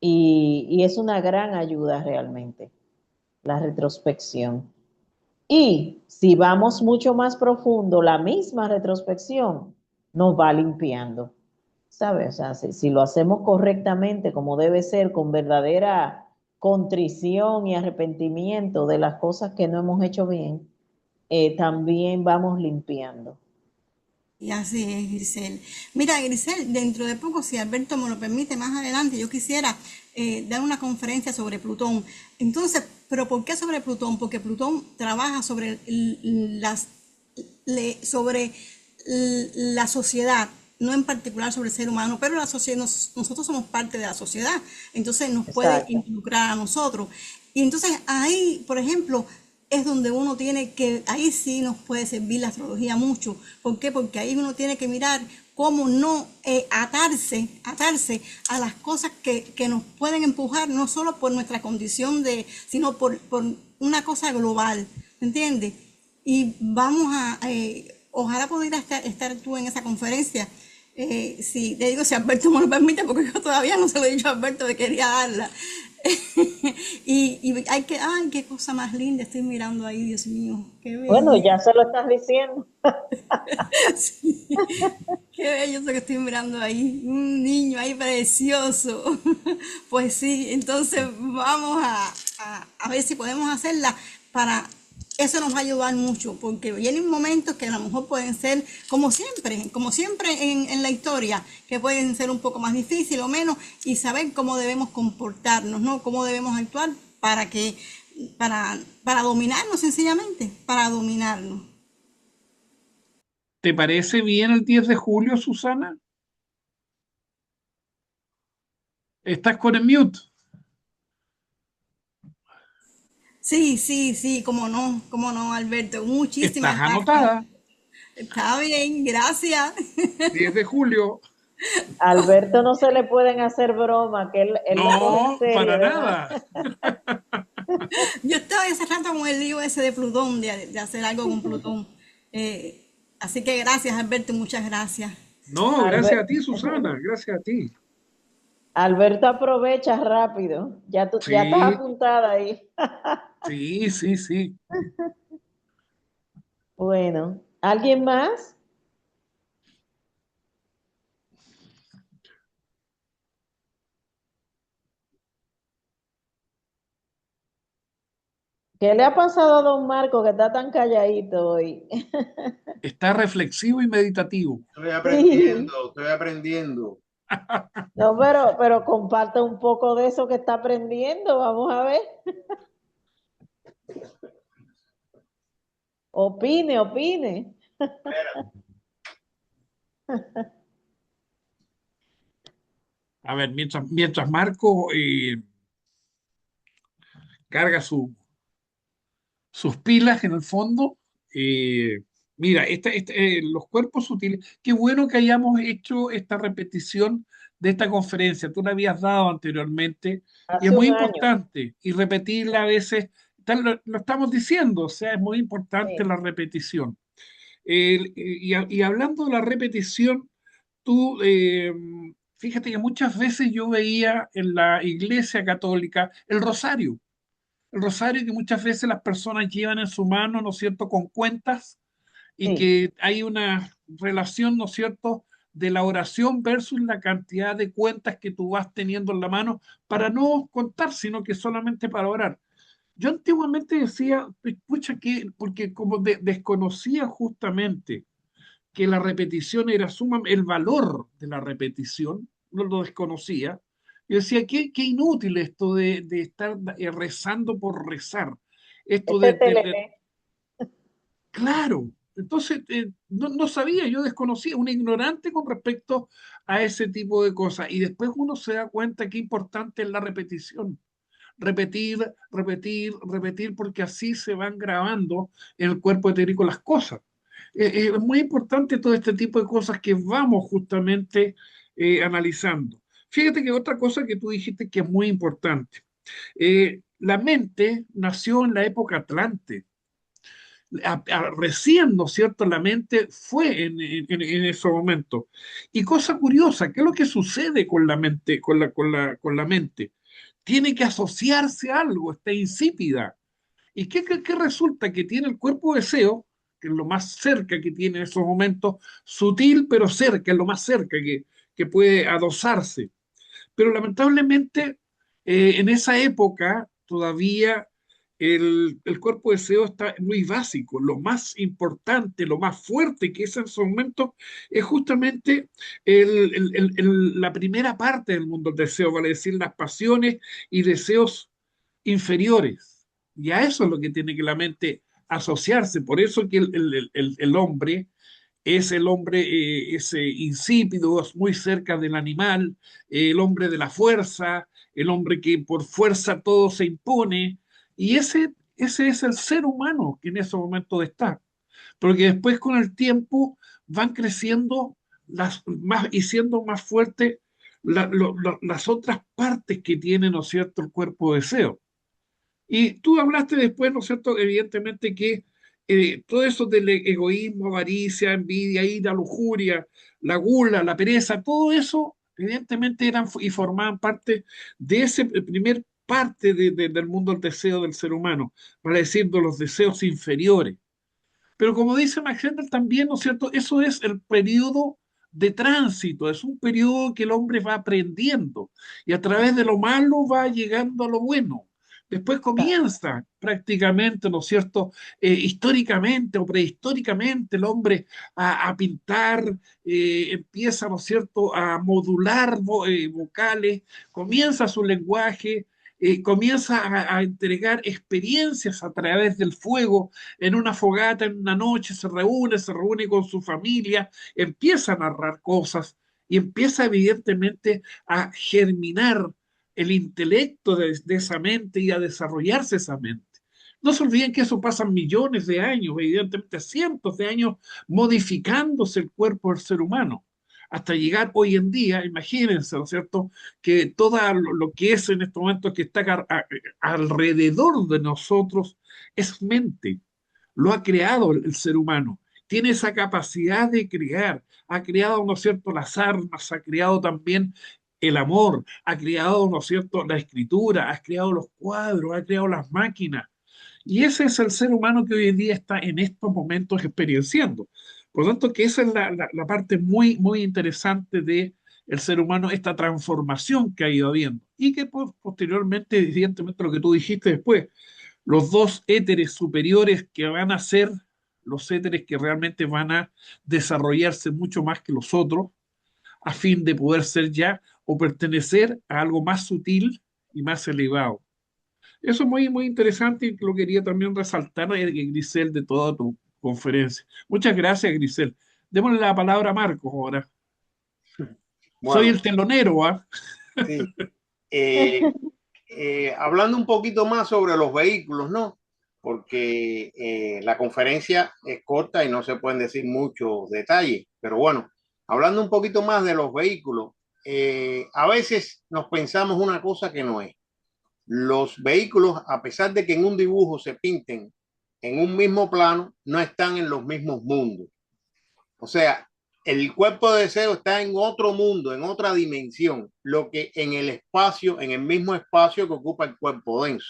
Y es una gran ayuda realmente, la retrospección. Y si vamos mucho más profundo, la misma retrospección nos va limpiando, ¿sabes? O sea, si lo hacemos correctamente, como debe ser, con verdadera contrición y arrepentimiento de las cosas que no hemos hecho bien, también vamos limpiando. Y así es, Grisel. Mira, Grisel, dentro de poco, si Alberto me lo permite, más adelante, yo quisiera dar una conferencia sobre Plutón. Entonces, ¿pero por qué sobre Plutón? Porque Plutón trabaja sobre la sociedad, no en particular sobre el ser humano, pero la sociedad, nosotros somos parte de la sociedad, entonces nos puede Exacto. involucrar a nosotros. Y entonces ahí, por ejemplo, es donde uno tiene que, ahí sí nos puede servir la astrología mucho. ¿Por qué? Porque ahí uno tiene que mirar cómo no atarse a las cosas que nos pueden empujar, no solo por nuestra condición sino por una cosa global, ¿me entiendes? Y vamos ojalá pudiera estar tú en esa conferencia. Si te digo si Alberto me lo permite, porque yo todavía no se lo he dicho a Alberto que quería darla. y ay, qué cosa más linda estoy mirando ahí, Dios mío, qué Bueno, bello, ya se lo estás diciendo. sí, qué bello eso que estoy mirando ahí, un niño ahí precioso. Pues sí, entonces vamos a ver si podemos hacerla para eso nos va a ayudar mucho, porque vienen momentos que a lo mejor pueden ser, como siempre en la historia, que pueden ser un poco más difíciles o menos, y saber cómo debemos comportarnos, ¿no? Cómo debemos actuar para dominarnos sencillamente, para dominarnos. ¿Te parece bien el 10 de julio, Susana? ¿Estás con el mute? Sí, sí, sí, cómo no, Alberto, ¿Estás muchísimas gracias. anotada? Está bien, gracias. 10 de julio. A Alberto no se le pueden hacer bromas, que él lo coge en No, serio, para además. nada. Yo estaba hace rato con el lío ese de Plutón, de hacer algo con Plutón. Así que gracias, Alberto, muchas gracias. No, gracias a Alber- ti, Susana, gracias a ti. Alberto aprovecha rápido. Ya estás Sí, apuntada ahí. sí, sí, sí. Bueno, ¿alguien más? ¿Qué le ha pasado a don Marco que está tan calladito hoy? Está reflexivo y meditativo. Sí. Estoy aprendiendo. No, pero comparte un poco de eso que está aprendiendo, vamos a ver. Opine, opine. A ver, mientras Marco carga sus pilas en el fondo, mira, los cuerpos sutiles, qué bueno que hayamos hecho esta repetición de esta conferencia. Tú la habías dado anteriormente y es Hace muy un año. importante y repetirla a veces, lo estamos diciendo, o sea, es muy importante Sí, la repetición. Y hablando de la repetición, tú, fíjate que muchas veces yo veía en la iglesia católica el rosario que muchas veces las personas llevan en su mano, ¿no es cierto?, con cuentas y sí. que hay una relación, ¿no es cierto?, de la oración versus la cantidad de cuentas que tú vas teniendo en la mano para no contar, sino que solamente para orar. Yo antiguamente decía, escucha que, porque como desconocía justamente que la repetición era el valor de la repetición, no lo desconocía. Yo decía, qué inútil esto de estar rezando por rezar. Esto Este TLP. claro, entonces no sabía, yo desconocía, un ignorante con respecto a ese tipo de cosas. Y después uno se da cuenta qué importante es la repetición. Repetir, repetir, repetir, porque así se van grabando en el cuerpo etérico las cosas. Es muy importante todo este tipo de cosas que vamos justamente analizando. Fíjate que otra cosa que tú dijiste que es muy importante. La mente nació en la época Atlante. Recién, ¿no es cierto?, la mente fue en ese momento. Y cosa curiosa, ¿qué es lo que sucede con la mente, con la mente? Tiene que asociarse a algo, está insípida. ¿Y qué resulta? Que tiene el cuerpo deseo, que es lo más cerca que tiene en esos momentos, sutil pero cerca, es lo más cerca que puede adosarse. Pero lamentablemente en esa época todavía el cuerpo de deseo está muy básico. Lo más importante, lo más fuerte que es en su momento es justamente la primera parte del mundo del deseo, vale decir, las pasiones y deseos inferiores. Y a eso es lo que tiene que la mente asociarse. Por eso que el hombre es el hombre ese insípido, es muy cerca del animal, el hombre de la fuerza, el hombre que por fuerza todo se impone, y ese es el ser humano que en ese momento está. Porque después con el tiempo van creciendo y siendo más fuertes las otras partes que tiene, ¿no es cierto?, el cuerpo de deseo. Y tú hablaste después, ¿no es cierto?, evidentemente que todo eso del egoísmo, avaricia, envidia, ira, lujuria, la gula, la pereza, todo eso evidentemente eran y formaban parte de ese primer parte del mundo del deseo del ser humano, para decir, de los deseos inferiores. Pero como dice Max Handel también, ¿no es cierto? Eso es el periodo de tránsito, es un periodo que el hombre va aprendiendo y a través de lo malo va llegando a lo bueno. Después comienza prácticamente, ¿no es cierto? Históricamente o prehistóricamente el hombre a pintar, empieza, ¿no es cierto?, a modular vocales, comienza su lenguaje, comienza a entregar experiencias a través del fuego en una fogata, en una noche, se reúne con su familia, empieza a narrar cosas y empieza evidentemente a germinar el intelecto de esa mente y a desarrollarse esa mente. No se olviden que eso pasa millones de años, evidentemente cientos de años, modificándose el cuerpo del ser humano, hasta llegar hoy en día, imagínense, ¿no es cierto?, que todo lo que es en este momento que está alrededor de nosotros es mente, lo ha creado el ser humano. Tiene esa capacidad de crear. Ha creado, ¿no es cierto?, las armas, ha creado también el amor, ha creado, ¿no es cierto?, la escritura, ha creado los cuadros, ha creado las máquinas. Y ese es el ser humano que hoy en día está en estos momentos experienciando. Por lo tanto, que esa es la parte muy, muy interesante de el ser humano, esta transformación que ha ido habiendo. Y que posteriormente, evidentemente, lo que tú dijiste después, los dos éteres superiores que van a ser los éteres que realmente van a desarrollarse mucho más que los otros, a fin de poder ser ya o pertenecer a algo más sutil y más elevado. Eso es muy, muy interesante y lo quería también resaltar, Grisel, de toda tu conferencia. Muchas gracias, Grisel. Démosle la palabra a Marcos ahora. Soy Bueno, el telonero, ¿ah? sí. Eh, hablando un poquito más sobre los vehículos, ¿no? Porque la conferencia es corta y no se pueden decir muchos detalles, pero bueno, hablando un poquito más de los vehículos, a veces nos pensamos una cosa que no es. Los vehículos, a pesar de que en un dibujo se pinten en un mismo plano, no están en los mismos mundos. O sea, el cuerpo de deseo está en otro mundo, en otra dimensión, lo que en el espacio, en el mismo espacio que ocupa el cuerpo denso.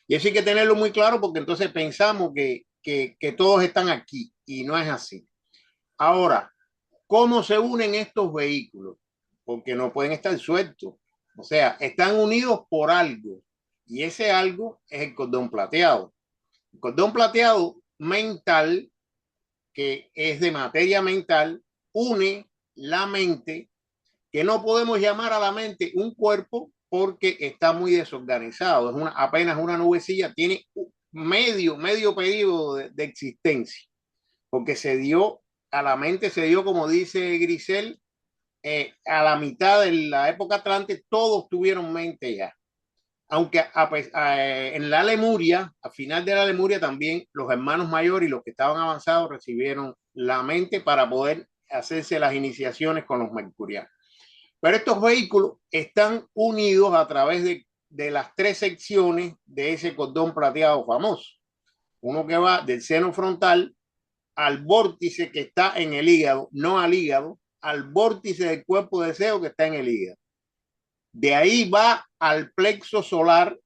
Y eso hay que tenerlo muy claro porque entonces pensamos que todos están aquí y no es así. Ahora, ¿cómo se unen estos vehículos? Porque no pueden estar sueltos. O sea, están unidos por algo y ese algo es el cordón plateado. El cordón plateado mental, que es de materia mental, une la mente, que no podemos llamar a la mente un cuerpo porque está muy desorganizado, es apenas una nubecilla, tiene medio periodo de existencia, porque se dio a la mente, se dio, como dice Grisel, a la mitad de la época Atlante, todos tuvieron mente ya. Aunque en la Lemuria, a final de la Lemuria también los hermanos mayores y los que estaban avanzados recibieron la mente para poder hacerse las iniciaciones con los mercurianos. Pero estos vehículos están unidos a través de las tres secciones de ese cordón plateado famoso. Uno que va del seno frontal al vórtice que está en el hígado, no al hígado, al vórtice del cuerpo de deseo que está en el hígado. De ahí va al plexo solar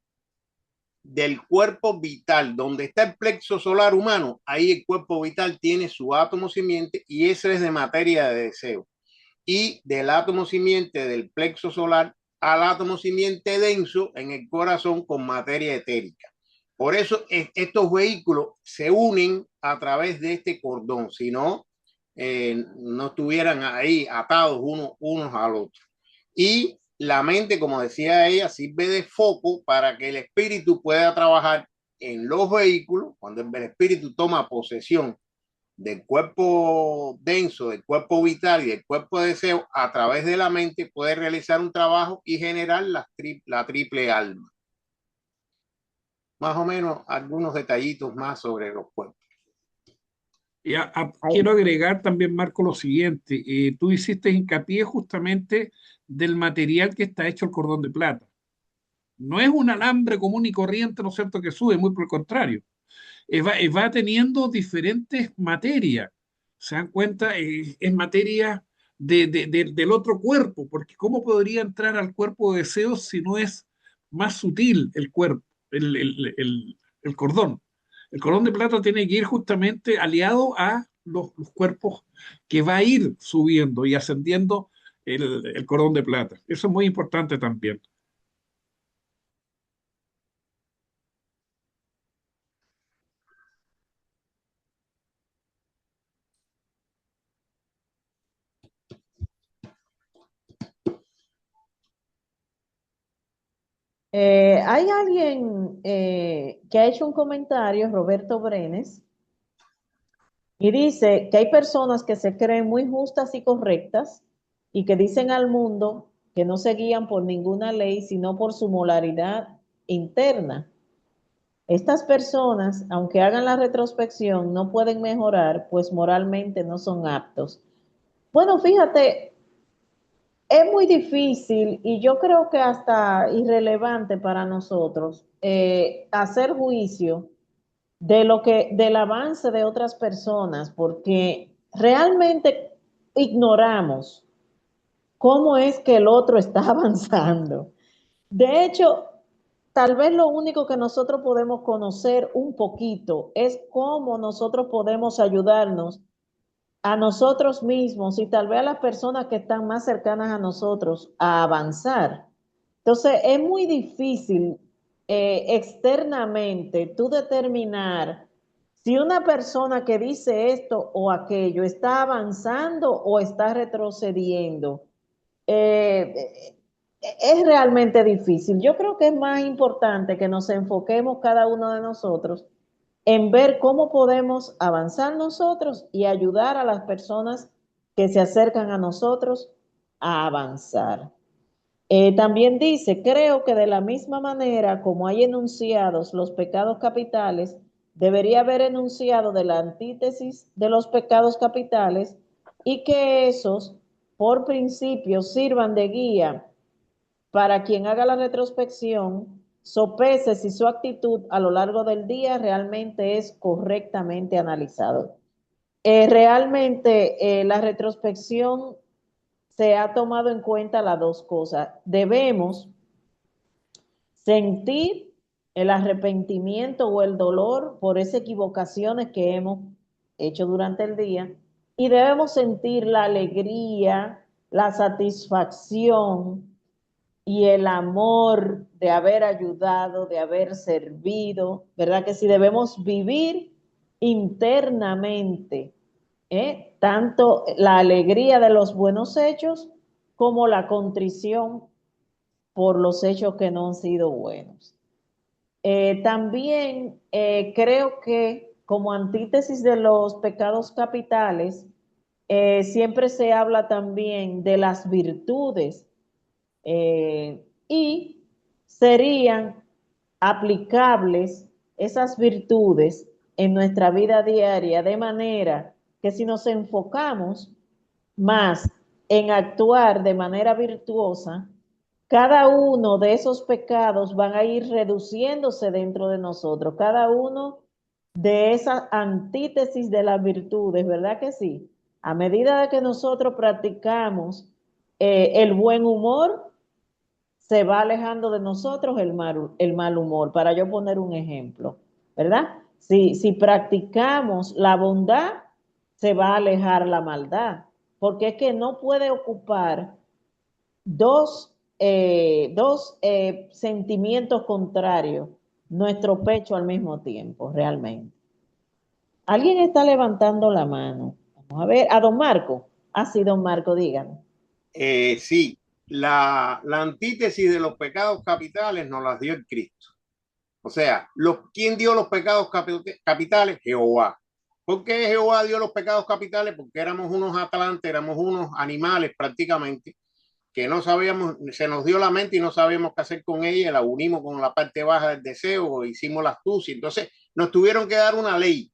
del cuerpo vital. Donde está el plexo solar humano, ahí el cuerpo vital tiene su átomo simiente y ese es de materia de deseo. Y del átomo simiente del plexo solar al átomo simiente denso en el corazón con materia etérica. Por eso estos vehículos se unen a través de este cordón, si no, no estuvieran ahí atados unos al otro. Y la mente, como decía ella, sirve de foco para que el espíritu pueda trabajar en los vehículos. Cuando el espíritu toma posesión del cuerpo denso, del cuerpo vital y del cuerpo de deseo, a través de la mente puede realizar un trabajo y generar la triple alma. Más o menos algunos detallitos más sobre los cuerpos. Quiero agregar también, Marco, lo siguiente. Tú hiciste hincapié justamente del material que está hecho el cordón de plata. No es un alambre común y corriente, ¿no es cierto?, que sube, muy por el contrario. Va teniendo diferentes materias. ¿Se dan cuenta? Es materia del otro cuerpo, porque ¿cómo podría entrar al cuerpo de deseos si no es más sutil el cuerpo, el cordón? El cordón de plata tiene que ir justamente aliado a los cuerpos que va a ir subiendo y ascendiendo el cordón de plata. Eso es muy importante también. Hay alguien que ha hecho un comentario, Roberto Brenes, y dice que hay personas que se creen muy justas y correctas y que dicen al mundo que no se guían por ninguna ley, sino por su moralidad interna. Estas personas, aunque hagan la retrospección, no pueden mejorar, pues moralmente no son aptos. Bueno, fíjate, es muy difícil y yo creo que hasta irrelevante para nosotros hacer juicio de lo que, del avance de otras personas, porque realmente ignoramos cómo es que el otro está avanzando. De hecho, tal vez lo único que nosotros podemos conocer un poquito es cómo nosotros podemos ayudarnos a nosotros mismos y tal vez a las personas que están más cercanas a nosotros a avanzar. Entonces, es muy difícil externamente tú determinar si una persona que dice esto o aquello está avanzando o está retrocediendo. Es realmente difícil. Yo creo que es más importante que nos enfoquemos cada uno de nosotros en ver cómo podemos avanzar nosotros y ayudar a las personas que se acercan a nosotros a avanzar. También dice, creo que de la misma manera como hay enunciados los pecados capitales, debería haber enunciado de la antítesis de los pecados capitales y que esos, por principio, sirvan de guía para quien haga la retrospección, sopese si su actitud a lo largo del día realmente es correctamente analizado. Realmente la retrospección se ha tomado en cuenta las dos cosas. Debemos sentir el arrepentimiento o el dolor por esas equivocaciones que hemos hecho durante el día y debemos sentir la alegría, la satisfacción y el amor de haber ayudado, de haber servido, ¿verdad? Que si debemos vivir internamente, tanto la alegría de los buenos hechos como la contrición por los hechos que no han sido buenos. También creo que como antítesis de los pecados capitales, siempre se habla también de las virtudes y serían aplicables esas virtudes en nuestra vida diaria de manera que si nos enfocamos más en actuar de manera virtuosa, cada uno de esos pecados van a ir reduciéndose dentro de nosotros, cada uno de esas antítesis de las virtudes, ¿verdad que sí? A medida de que nosotros practicamos el buen humor, se va alejando de nosotros el mal humor, para yo poner un ejemplo, ¿verdad? Si practicamos la bondad, se va a alejar la maldad, porque es que no puede ocupar dos sentimientos contrarios nuestro pecho al mismo tiempo, realmente. ¿Alguien está levantando la mano? Vamos a ver, a don Marco. Ah, sí, don Marco, díganme. Sí, la antítesis de los pecados capitales nos las dio el Cristo. O sea, ¿quién dio los pecados capitales? Jehová. ¿Por qué Jehová dio los pecados capitales? Porque éramos unos atlantes, éramos unos animales prácticamente, que no sabíamos, se nos dio la mente y no sabíamos qué hacer con ella, la unimos con la parte baja del deseo, hicimos la astucia. Entonces nos tuvieron que dar una ley,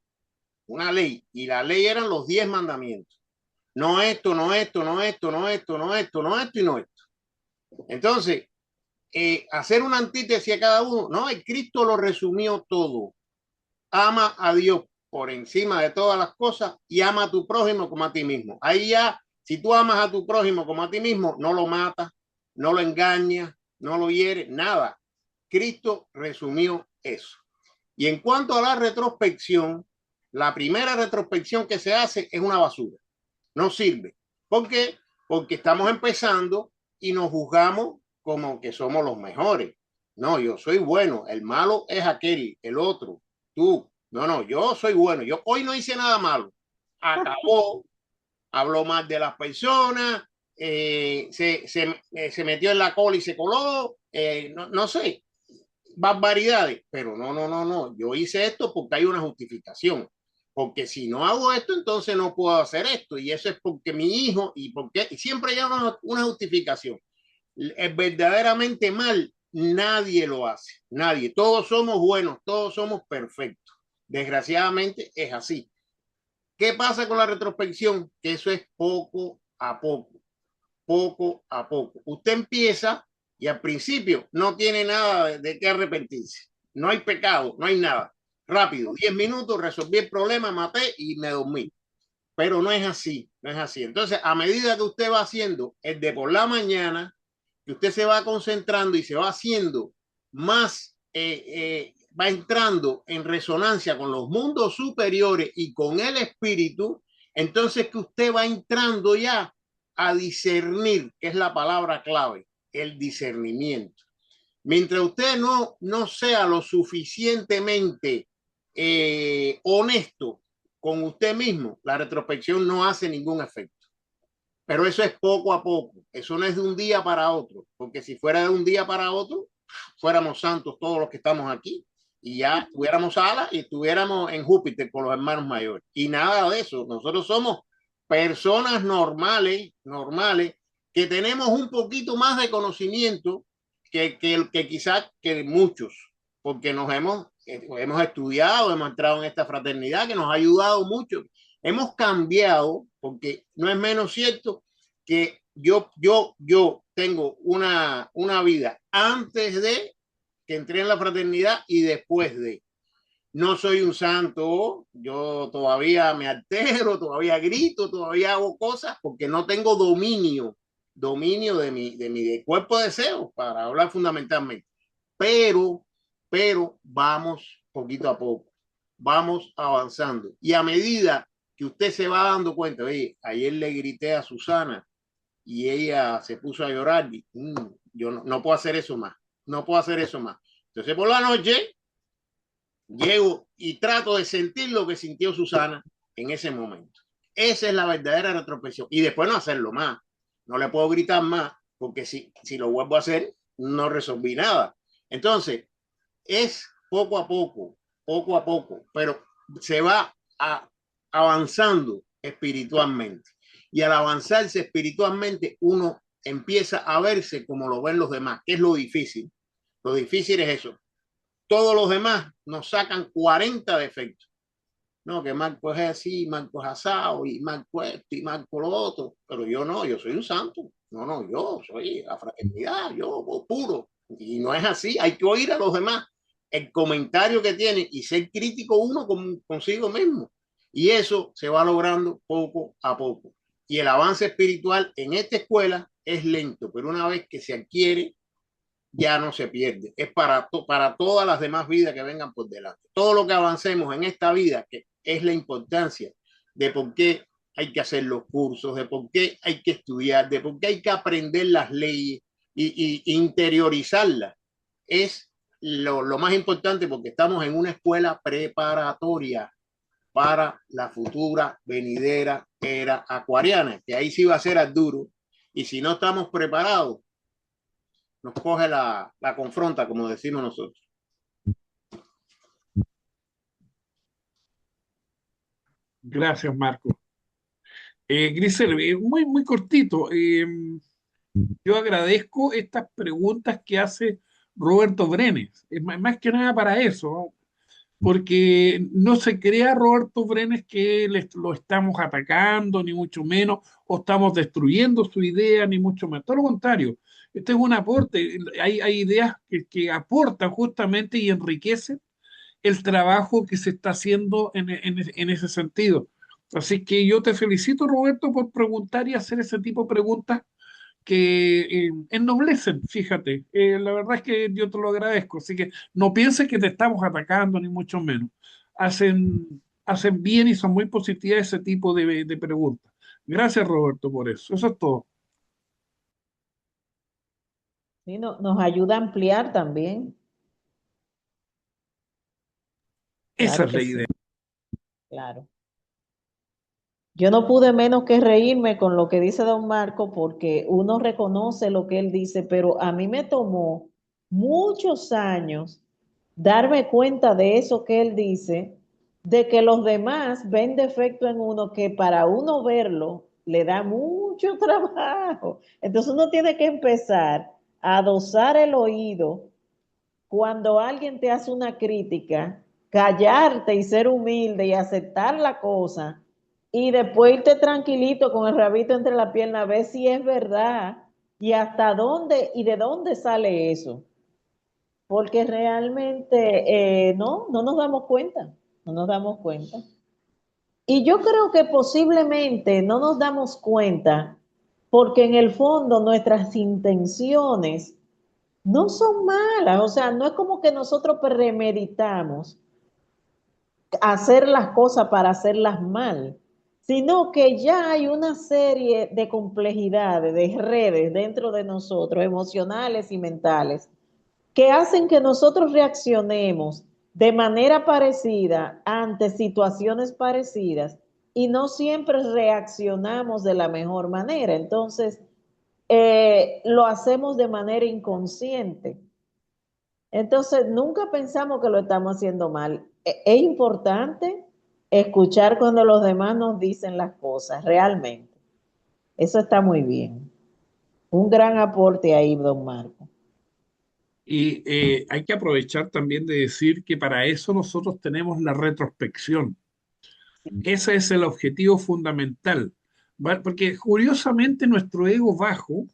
y la ley eran los 10 mandamientos. No esto, no esto, no esto, no esto, no esto, no esto y no esto. Entonces, hacer una antítesis a cada uno, no, el Cristo lo resumió todo. Ama a Dios por encima de todas las cosas y ama a tu prójimo como a ti mismo. Ahí ya, si tú amas a tu prójimo como a ti mismo, no lo matas, no lo engañas, no lo hieres, nada. Cristo resumió eso. Y en cuanto a la retrospección, la primera retrospección que se hace es una basura. No sirve. ¿Por qué? Porque estamos empezando y nos juzgamos como que somos los mejores. No, yo soy bueno. El malo es aquel, el otro, tú. No, yo soy bueno. Yo hoy no hice nada malo. Acabó. Habló mal de las personas. Se metió en la cola y se coló. No sé. Barbaridades. Pero no. Yo hice esto porque hay una justificación. Porque si no hago esto, entonces no puedo hacer esto. Y eso es porque mi hijo, y siempre hay una justificación. Es verdaderamente mal, nadie lo hace. Nadie. Todos somos buenos, todos somos perfectos. Desgraciadamente es así. ¿Qué pasa con la retrospección? Que eso es poco a poco. Poco a poco. Usted empieza y al principio no tiene nada de qué arrepentirse. No hay pecado, no hay nada. Rápido, 10 minutos, resolví el problema, maté y me dormí. Pero no es así, no es así. Entonces, a medida que usted va haciendo el de por la mañana, que usted se va concentrando y se va haciendo más, va entrando en resonancia con los mundos superiores y con el espíritu, entonces que usted va entrando ya a discernir, que es la palabra clave, el discernimiento. Mientras usted no sea lo suficientemente honesto con usted mismo, la retrospección no hace ningún efecto. Pero eso es poco a poco, eso no es de un día para otro, porque si fuera de un día para otro, fuéramos santos todos los que estamos aquí y ya tuviéramos alas y estuviéramos en Júpiter con los hermanos mayores. Y nada de eso, nosotros somos personas normales, que tenemos un poquito más de conocimiento que quizás que muchos, porque hemos estudiado, hemos entrado en esta fraternidad que nos ha ayudado mucho. Hemos cambiado, porque no es menos cierto que yo tengo una vida antes de que entré en la fraternidad y después de. No soy un santo, yo todavía me altero, todavía grito, todavía hago cosas porque no tengo dominio de cuerpo de deseo, para hablar fundamentalmente. Pero, pero vamos poquito a poco, vamos avanzando. Y a medida que usted se va dando cuenta, oye, ayer le grité a Susana y ella se puso a llorar, y, yo no puedo hacer eso más, no puedo hacer eso más. Entonces por la noche llego y trato de sentir lo que sintió Susana en ese momento. Esa es la verdadera retrospección. Y después no hacerlo más. No le puedo gritar más, porque si lo vuelvo a hacer, no resolví nada. Entonces, es poco a poco, pero se va avanzando espiritualmente. Y al avanzarse espiritualmente, uno empieza a verse como lo ven los demás, que es lo difícil. Lo difícil es eso. Todos los demás nos sacan 40 defectos. No, que Marco es así, Marco es asado, y Marco esto, y Marco lo otro. Pero yo no, yo soy un santo. No, yo soy la fraternidad, yo puro. Y no es así, hay que oír a los demás el comentario que tienen y ser crítico uno consigo mismo. Y eso se va logrando poco a poco. Y el avance espiritual en esta escuela es lento, pero una vez que se adquiere, ya no se pierde. Es para todas las demás vidas que vengan por delante. Todo lo que avancemos en esta vida, que es la importancia de por qué hay que hacer los cursos, de por qué hay que estudiar, de por qué hay que aprender las leyes y interiorizarlas, es lo más importante, porque estamos en una escuela preparatoria para la futura venidera era acuariana, que ahí sí va a ser al duro. Y si no estamos preparados, nos coge la confronta, como decimos nosotros. Gracias, Marco. Grisel, muy cortito. Yo agradezco estas preguntas que hace Roberto Brenes. Más que nada para eso, ¿no? Porque no se crea Roberto Brenes que lo estamos atacando, ni mucho menos, o estamos destruyendo su idea, ni mucho menos. Todo lo contrario, este es un aporte. Hay ideas que aportan justamente y enriquecen el trabajo que se está haciendo en ese sentido. Así que yo te felicito, Roberto, por preguntar y hacer ese tipo de preguntas que ennoblecen, fíjate. La verdad es que yo te lo agradezco. Así que no pienses que te estamos atacando, ni mucho menos. Hacen bien y son muy positivas ese tipo de preguntas. Gracias, Roberto, por eso. Eso es todo. Sí, nos ayuda a ampliar también. Esa Claro es que la sí, idea. claro. Yo no pude menos que reírme con lo que dice don Marco, porque uno reconoce lo que él dice, pero a mí me tomó muchos años darme cuenta de eso que él dice, de que los demás ven defecto en uno que para uno verlo le da mucho trabajo. Entonces uno tiene que empezar a dosar el oído cuando alguien te hace una crítica, callarte y ser humilde y aceptar la cosa y después irte tranquilito con el rabito entre la pierna a ver si es verdad y hasta dónde y de dónde sale eso. Porque realmente no nos damos cuenta, no nos damos cuenta. Y yo creo que posiblemente no nos damos cuenta porque en el fondo nuestras intenciones no son malas, o sea, no es como que nosotros premeditamos hacer las cosas para hacerlas mal, sino que ya hay una serie de complejidades, de redes dentro de nosotros, emocionales y mentales, que hacen que nosotros reaccionemos de manera parecida ante situaciones parecidas y no siempre reaccionamos de la mejor manera. Entonces, lo hacemos de manera inconsciente. Entonces, nunca pensamos que lo estamos haciendo mal. Es importante escuchar cuando los demás nos dicen las cosas, realmente. Eso está muy bien. Un gran aporte ahí, don Marco. Y hay que aprovechar también de decir que para eso nosotros tenemos la retrospección. Ese es el objetivo fundamental, ¿vale? Porque curiosamente nuestro ego bajo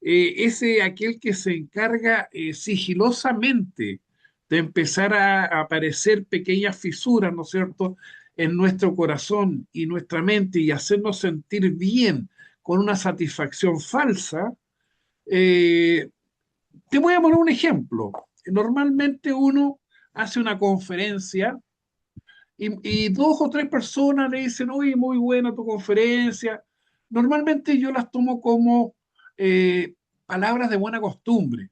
es aquel que se encarga sigilosamente de empezar a aparecer pequeñas fisuras, ¿no es cierto?, en nuestro corazón y nuestra mente y hacernos sentir bien con una satisfacción falsa. Eh, Te voy a poner un ejemplo. Normalmente uno hace una conferencia y dos o tres personas le dicen, oye, muy buena tu conferencia. Normalmente yo las tomo como eh, palabras de buena costumbre.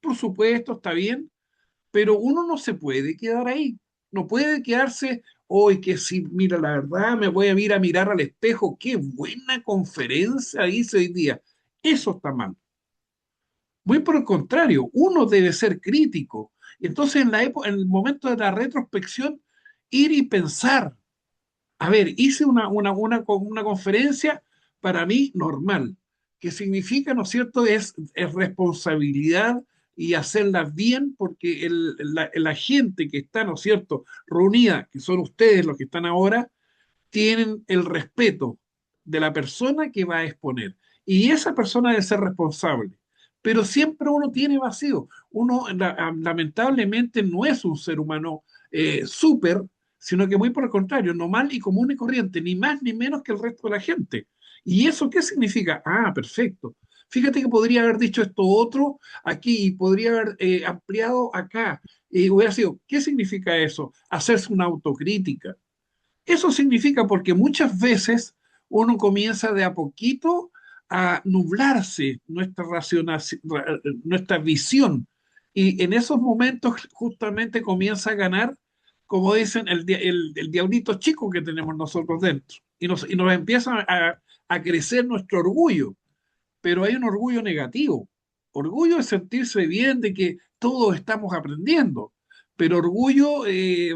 Por supuesto, está bien, pero uno no se puede quedar ahí. No puede quedarse, hoy que si, mira, la verdad, me voy a ir a mirar al espejo, qué buena conferencia hice hoy día. Eso está mal. Muy por el contrario, uno debe ser crítico. Entonces, en el momento de la retrospección, ir y pensar, a ver, hice una conferencia para mí normal, que significa, ¿no es cierto?, es responsabilidad y hacerla bien porque la gente que está, ¿no es cierto?, reunida, que son ustedes los que están ahora, tienen el respeto de la persona que va a exponer. Y esa persona debe ser responsable. Pero siempre uno tiene vacío. Uno lamentablemente no es un ser humano súper, sino que muy por el contrario, normal y común y corriente, ni más ni menos que el resto de la gente. ¿Y eso qué significa? Ah, perfecto. Fíjate que podría haber dicho esto otro aquí y podría haber ampliado acá. Y hubiera sido, ¿qué significa eso? Hacerse una autocrítica. Eso significa porque muchas veces uno comienza de a poquito a nublarse nuestra visión y en esos momentos justamente comienza a ganar, como dicen, el diablito chico que tenemos nosotros dentro y nos empieza a crecer nuestro orgullo, pero hay un orgullo negativo. Orgullo es sentirse bien de que todos estamos aprendiendo, pero orgullo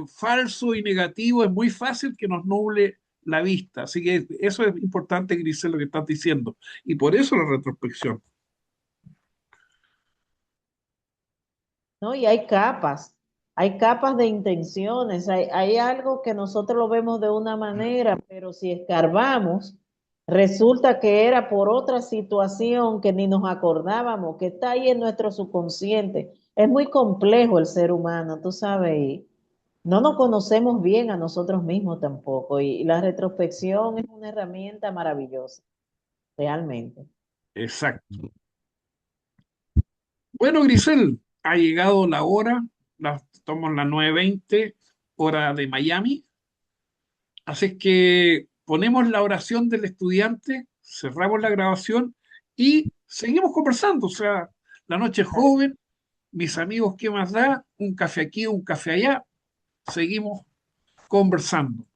falso y negativo es muy fácil que nos nuble la vista. Así que eso es importante, Grisel, lo que estás diciendo. Y por eso la retrospección. ¿No? Y hay capas de intenciones, hay algo que nosotros lo vemos de una manera, pero si escarbamos, resulta que era por otra situación que ni nos acordábamos, que está ahí en nuestro subconsciente. Es muy complejo el ser humano, tú sabes, y no nos conocemos bien a nosotros mismos tampoco, y la retrospección es una herramienta maravillosa, realmente. Exacto. Bueno, Grisel, ha llegado la hora. Estamos las 9:20 hora de Miami. Así es que ponemos la oración del estudiante, cerramos la grabación y seguimos conversando. O sea, la noche es joven, mis amigos, ¿qué más da? Un café aquí, un café allá. Seguimos conversando.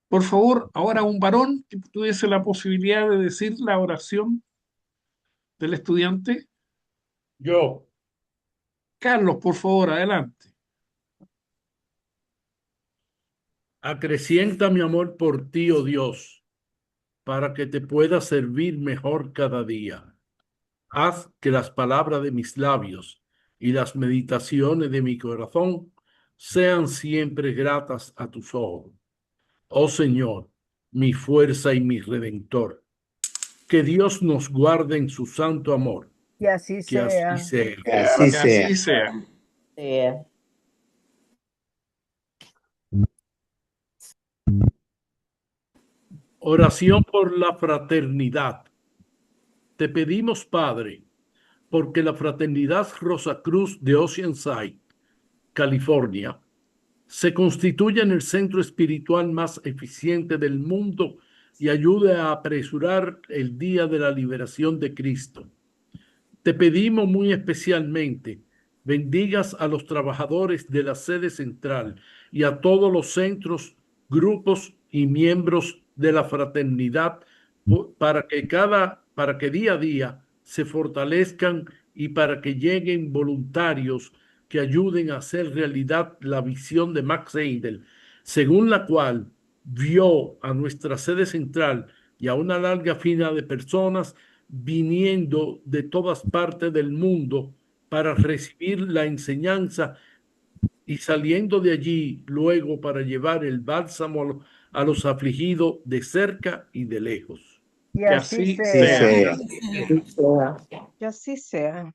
Por favor, ahora un varón que tuviese la posibilidad de decir la oración del estudiante. Yo, Carlos, por favor, adelante. acrecienta mi amor por ti, oh Dios, para que te pueda servir mejor cada día. Haz que las palabras de mis labios y las meditaciones de mi corazón sean siempre gratas a tus ojos. Oh Señor, mi fuerza y mi redentor. Que Dios nos guarde en su santo amor. Y así Que así sea. sea. Que así Que sea. así sea. Eh, Oración por la fraternidad. Te pedimos, Padre, porque la Fraternidad Rosacruz de Oceanside, California, se constituya en el centro espiritual más eficiente del mundo y ayude a apresurar el día de la liberación de Cristo. Te pedimos muy especialmente, bendigas a los trabajadores de la sede central y a todos los centros, grupos y miembros de la fraternidad para que día a día se fortalezcan y para que lleguen voluntarios que ayuden a hacer realidad la visión de Max Heindel, según la cual vio a nuestra sede central y a una larga fila de personas viniendo de todas partes del mundo para recibir la enseñanza y saliendo de allí luego para llevar el bálsamo a los afligidos de cerca y de lejos. Y Que así así sea. sea. Sea. Que así sea.